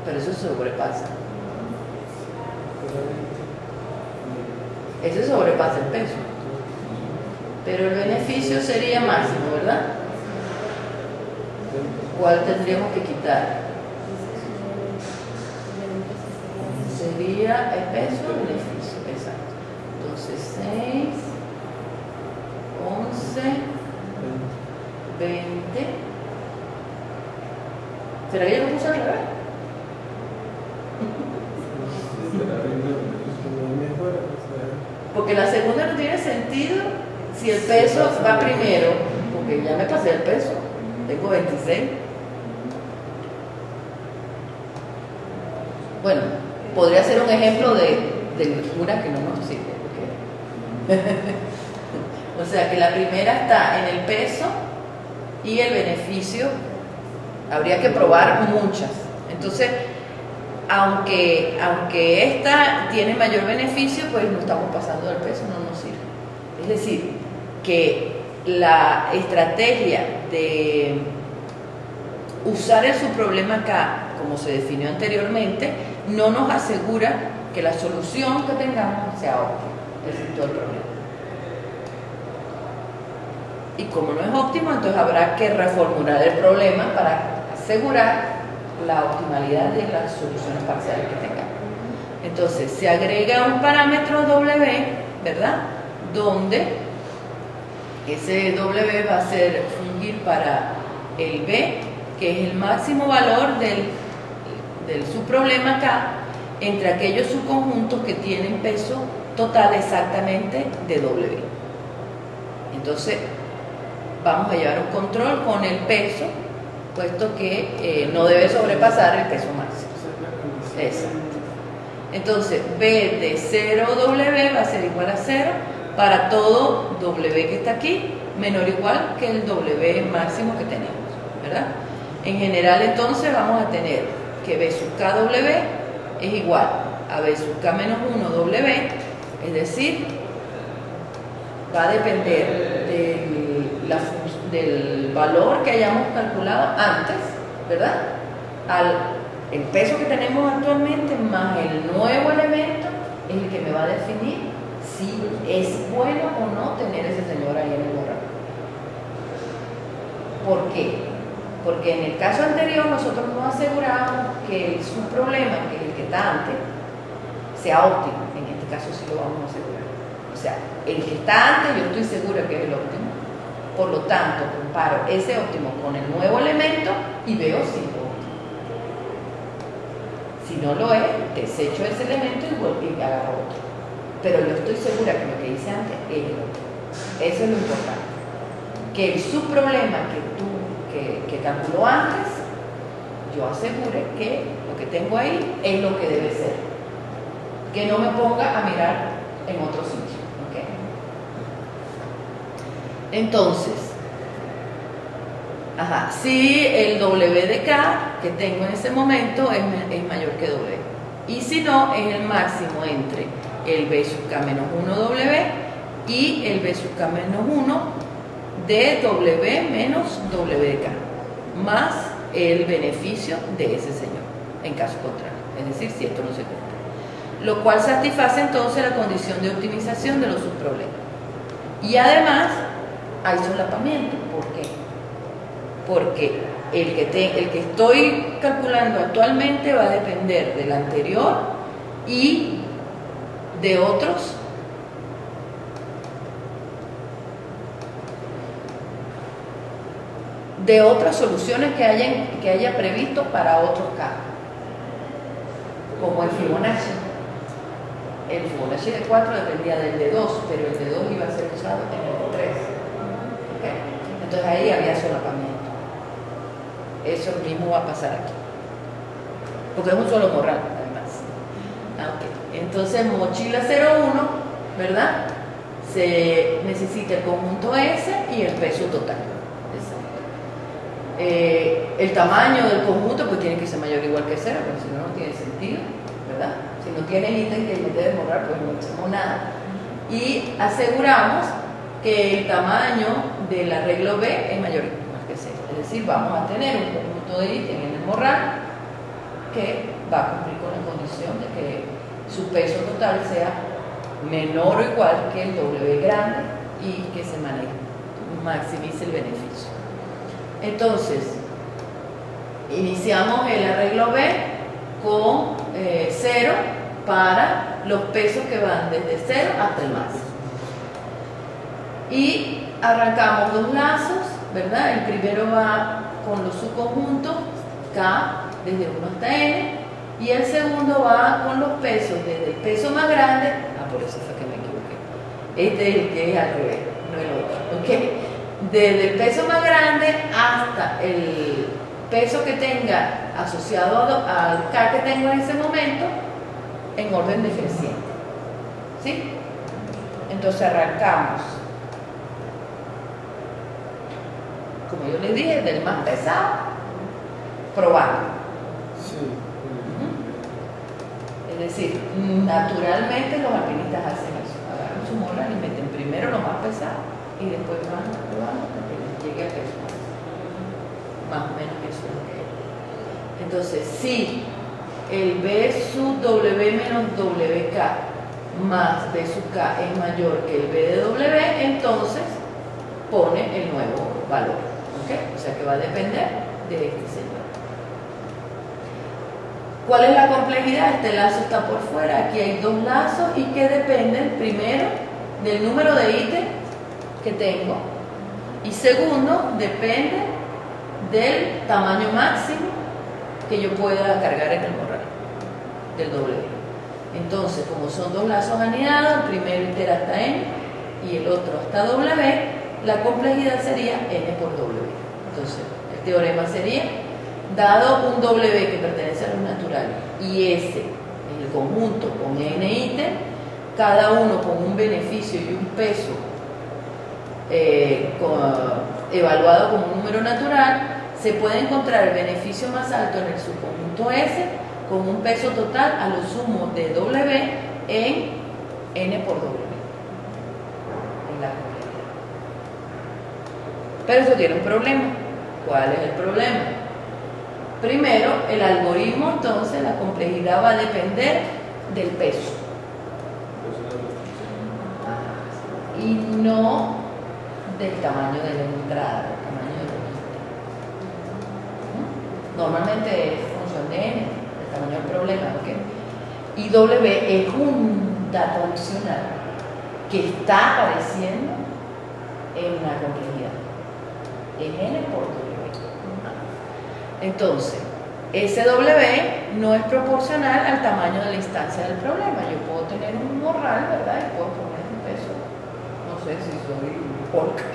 Pero eso sobrepasa. Eso sobrepasa el peso. Pero el beneficio sería máximo, ¿verdad? ¿Cuál tendríamos que quitar? Sería el peso o el beneficio, exacto. Entonces 6, 11, 20. ¿Será que yo lo puse al revés? Porque la segunda no tiene sentido si el peso va primero, porque ya me pasé el peso, tengo 26. Bueno, podría ser un ejemplo de una que no nos sirve. O sea que la primera está en el peso y el beneficio. Habría que probar muchas. Entonces, aunque esta tiene mayor beneficio, pues no estamos pasando del peso, no nos sirve. Es decir, que la estrategia de usar el subproblema acá, como se definió anteriormente, no nos asegura que la solución que tengamos sea óptima. Ese es todo el problema. Y como no es óptimo, entonces habrá que reformular el problema para asegurar la optimalidad de las soluciones parciales que tengamos. Entonces se agrega un parámetro W, ¿verdad?, donde ese W va a ser fungir para el B, que es el máximo valor del subproblema K entre aquellos subconjuntos que tienen peso total exactamente de W. Entonces, vamos a llevar un control con el peso, puesto que no debe sobrepasar el peso máximo. Exacto. Entonces, B de 0W va a ser igual a 0 para todo W que está aquí, menor o igual que el W máximo que tenemos, ¿verdad? En general, entonces, vamos a tener que B sub KW es igual a B sub K menos 1W, es decir, va a depender del valor que hayamos calculado antes, ¿verdad? El peso que tenemos actualmente más el nuevo elemento es el que me va a definir si es bueno o no tener ese señor ahí en el borrador. ¿Por qué? Porque en el caso anterior nosotros nos aseguramos que el subproblema, que es el que está antes, sea óptimo. En este caso sí lo vamos a asegurar. O sea, el que está antes yo estoy segura que es el óptimo. Por lo tanto, comparo ese óptimo con el nuevo elemento y veo si es óptimo. Si no lo es, desecho ese elemento y vuelvo y agarro otro. Pero yo estoy segura que lo que hice antes es el óptimo. Eso es lo importante. Que el subproblema que calculó antes, yo asegure que lo que tengo ahí es lo que debe ser. Que no me ponga a mirar en otro sitio. ¿Okay? Entonces, si el W de K que tengo en ese momento es mayor que W. Y si no, es el máximo entre el B sub K menos 1W y el B sub K menos 1 de W menos W de K, más el beneficio de ese señor, en caso contrario, es decir, si esto no se cumple. Lo cual satisface entonces la condición de optimización de los subproblemas. Y además, hay solapamiento. ¿Por qué? Porque el que estoy calculando actualmente va a depender del anterior y de otros otras soluciones que haya previsto para otros casos, como el Fibonacci. El Fibonacci de 4 dependía del de 2, pero el de 2 iba a ser usado en el de 3. ¿Okay? Entonces ahí había solapamiento. Eso mismo va a pasar aquí, porque es un solo morral, además. Okay. Entonces, mochila 0,1, ¿verdad? Se necesita el conjunto S y el peso total. El tamaño del conjunto pues tiene que ser mayor o igual que 0, porque si no, no tiene sentido, ¿verdad? Si no tiene ítem que meter de borrar, pues no hacemos nada. Y aseguramos que el tamaño del arreglo B es mayor o igual que 0. Es decir, vamos a tener un conjunto de ítem en el morral que va a cumplir con la condición de que su peso total sea menor o igual que el W grande y que se maximice el beneficio. Entonces, iniciamos el arreglo B con 0 para los pesos que van desde 0 hasta el máximo. Y arrancamos dos lazos, ¿verdad? El primero va con los subconjuntos K desde 1 hasta N y el segundo va con los pesos desde el peso más grande, por eso fue que me equivoqué, este es el que es al revés, no el otro, ¿ok? Desde el peso más grande hasta el peso que tenga asociado al K que tengo en ese momento en orden decreciente. ¿Sí? Entonces arrancamos, como yo les dije, del más pesado, probando. Sí. Es decir, naturalmente los alpinistas hacen eso, agarran su morral y meten primero lo más pesado y después van probando hasta que les llegue al peso más o menos eso es lo que es. Entonces, si el B sub W menos WK más B sub K es mayor que el B de W, entonces pone el nuevo valor, ¿ok? O sea que va a depender de este señor. ¿Cuál es la complejidad? Este lazo está por fuera, aquí hay dos lazos y que dependen primero del número de ítems que tengo y segundo depende del tamaño máximo que yo pueda cargar en el morral, del W. Entonces, como son dos lazos anidados, el primero itera hasta N y el otro hasta W, la complejidad sería N por W. Entonces, el teorema sería, dado un W que pertenece a los naturales y S en el conjunto con N ítem, cada uno con un beneficio y un peso evaluado como un número natural, se puede encontrar el beneficio más alto en el subconjunto S con un peso total a lo sumo de W en N por W. En la complejidad. Pero eso tiene un problema. ¿Cuál es el problema? Primero, el algoritmo, entonces, la complejidad va a depender del peso. Y no del tamaño de la entrada, del tamaño de la lista. Normalmente es función de N, el tamaño del problema, ¿ok? Y W es un dato adicional que está apareciendo en la complejidad. Es N por W. Entonces, ese W no es proporcional al tamaño de la instancia del problema. Yo puedo tener un morral, ¿verdad? Y puedo poner un peso. No sé si soy porca.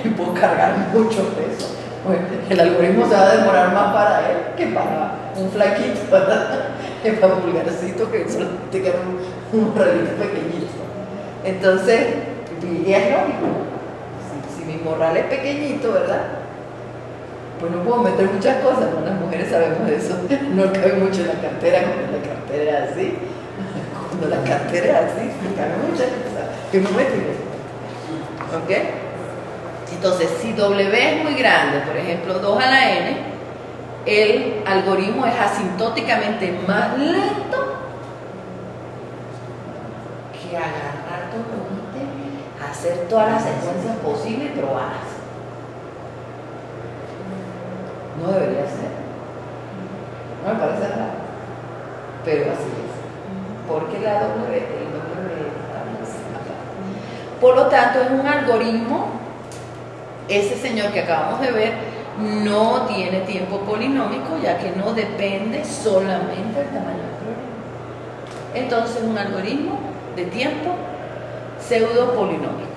Y puedo cargar mucho peso. Pues, el algoritmo se va a demorar más para él que para un flaquito, ¿verdad? Que para un pulgarcito que solamente queda un morralito pequeñito. Entonces, y es lógico. Si mi morral es pequeñito, ¿verdad? Pues no puedo meter muchas cosas, ¿no? Las mujeres sabemos de eso. No cabe mucho en la cartera cuando la cartera es así. Cuando la cartera es así, cabe muchas cosas que no meten. ¿Ok? Entonces, si W es muy grande, por ejemplo 2 a la N, el algoritmo es asintóticamente más lento que agarrar todo lo que hacer todas las secuencias posibles y probarlas. No debería ser. No me parece raro. Pero así es. Porque el W está más. Por lo tanto, es un algoritmo. Ese señor que acabamos de ver no tiene tiempo polinómico, ya que no depende solamente del tamaño del problema. Entonces, un algoritmo de tiempo pseudo polinómico.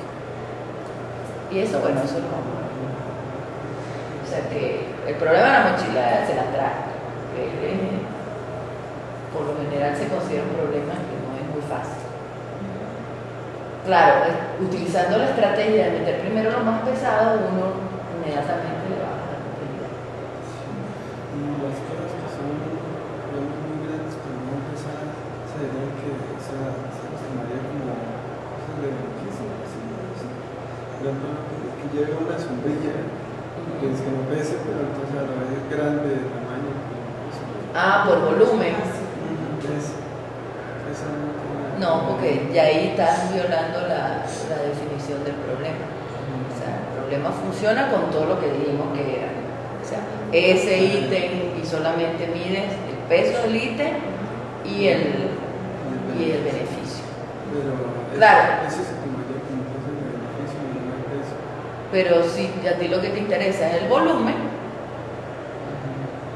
Y eso, bueno, eso lo vamos a ver. O sea que el problema de la mochila se la trae. Por lo general se considera un problema que no es muy fácil. Claro, utilizando la estrategia de meter primero lo más pesado, uno inmediatamente le baja la complejidad. Las cosas que son muy grandes pero no pesadas, se diría que se las tomaría como cosas de beneficio. Por ejemplo, que lleve una sombrilla, que es que no pese, pero entonces a la vez es grande de tamaño. Por volumen. No, porque ya ahí estás violando la definición del problema. O sea, el problema funciona con todo lo que dijimos que era. O sea, ese ítem y solamente mides el peso del ítem y el beneficio. Claro. Eso se tomaría como peso de beneficio y no el peso. Pero si a ti lo que te interesa es el volumen,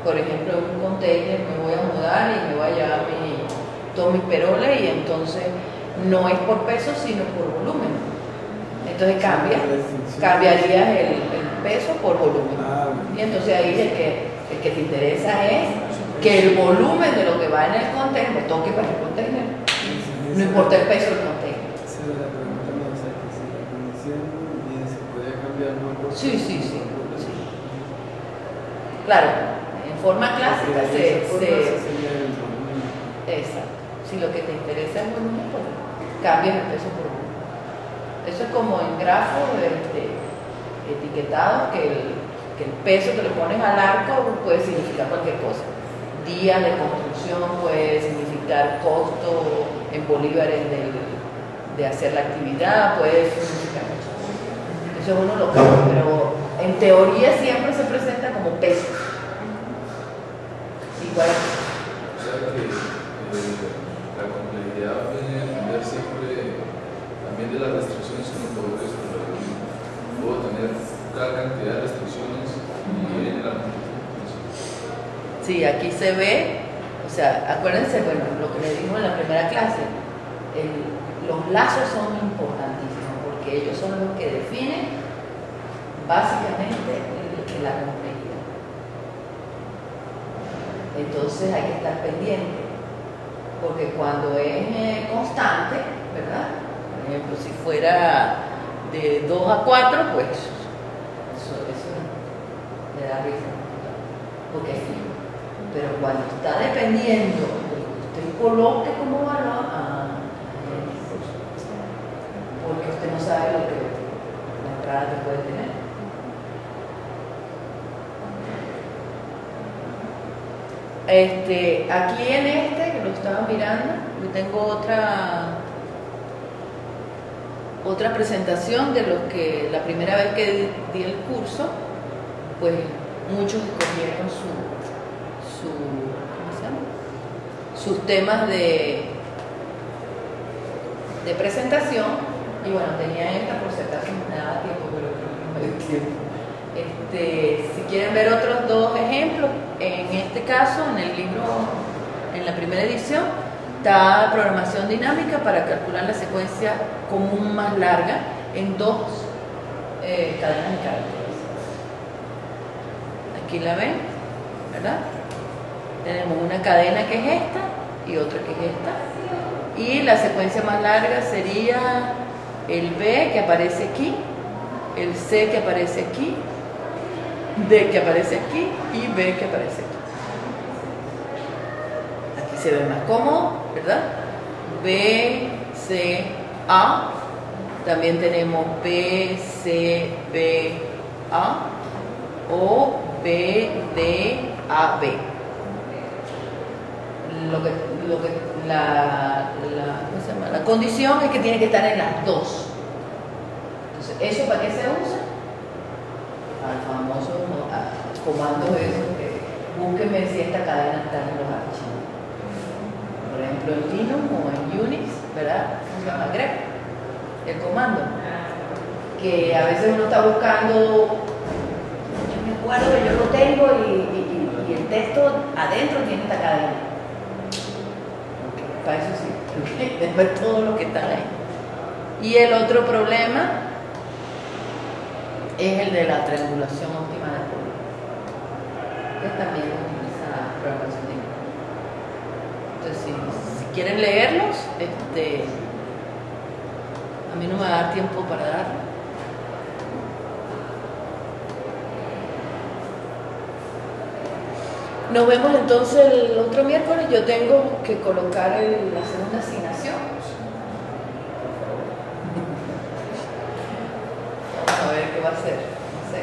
por ejemplo, en un container me voy a mudar y me voy a llevar todos mis peroles y entonces no es por peso sino por volumen. Entonces cambiarías el peso por volumen. Y entonces ahí el que te interesa es que el volumen de lo que va en el container me toque para el container. No importa el peso del container. Esa era la pregunta, no, o sea, que si la condición se podía cambiar no por Sí. Claro, en forma clásica exacto. Si lo que te interesa es volumen, pues cambias el peso por volumen. Eso es como en grafos etiquetados, que el peso que le pones al arco puede significar cualquier cosa. Días de construcción puede significar costo en bolívares de hacer la actividad, puede significar muchas cosas. Eso uno lo cambia, pero en teoría siempre se presenta como peso. Igual. La complejidad viene a depender siempre también de las restricciones que uno puede desarrollar. Puedo tener cada cantidad de restricciones Sí, aquí se ve, o sea, acuérdense, bueno, lo que le dijimos en la primera clase, los lazos son importantísimos porque ellos son los que definen básicamente la complejidad. Entonces hay que estar pendiente, porque cuando es constante, ¿verdad? Por ejemplo, si fuera de 2 a 4, pues eso le da risa, porque es fijo. Pero cuando está dependiendo de lo que usted coloque como valor, porque usted no sabe lo que la entrada que puede tener. Aquí en que lo estaba mirando, yo tengo otra presentación de los que la primera vez que di el curso, pues muchos escogieron ¿cómo se llama? Sus temas de presentación, y bueno, tenía esta por si acaso me daba tiempo, pero no me dio tiempo. Si quieren ver otros dos ejemplos, en este caso, en el libro, en la primera edición, está programación dinámica para calcular la secuencia común más larga en 2 cadenas de caracteres. Aquí la ven, ¿verdad? Tenemos una cadena que es esta y otra que es esta. Y la secuencia más larga sería el B que aparece aquí, el C que aparece aquí, D que aparece aquí y B que aparece aquí. Aquí se ve más cómodo, ¿verdad? B, C, A. También tenemos B, C, B, A o B, D, A, B. ¿Cómo se llama? La condición es que tiene que estar en las dos. Entonces, ¿eso para qué se usa? Al famoso comando eso que búsqueme si esta cadena está en los archivos. Por ejemplo, en Linux o en Unix, ¿verdad? Se llama grep, el comando. Que a veces uno está buscando, yo me acuerdo que yo lo tengo y el texto adentro tiene esta cadena. Para eso sí, después todo lo que está ahí. Y el otro problema es el de la triangulación óptima de polígono, que también utiliza programación dinámica. Entonces, si quieren leerlos, a mí no me va a dar tiempo para darlo. Nos vemos entonces el otro miércoles. Yo tengo que colocar la segunda asignación. Vamos a ver qué va a hacer. No sé.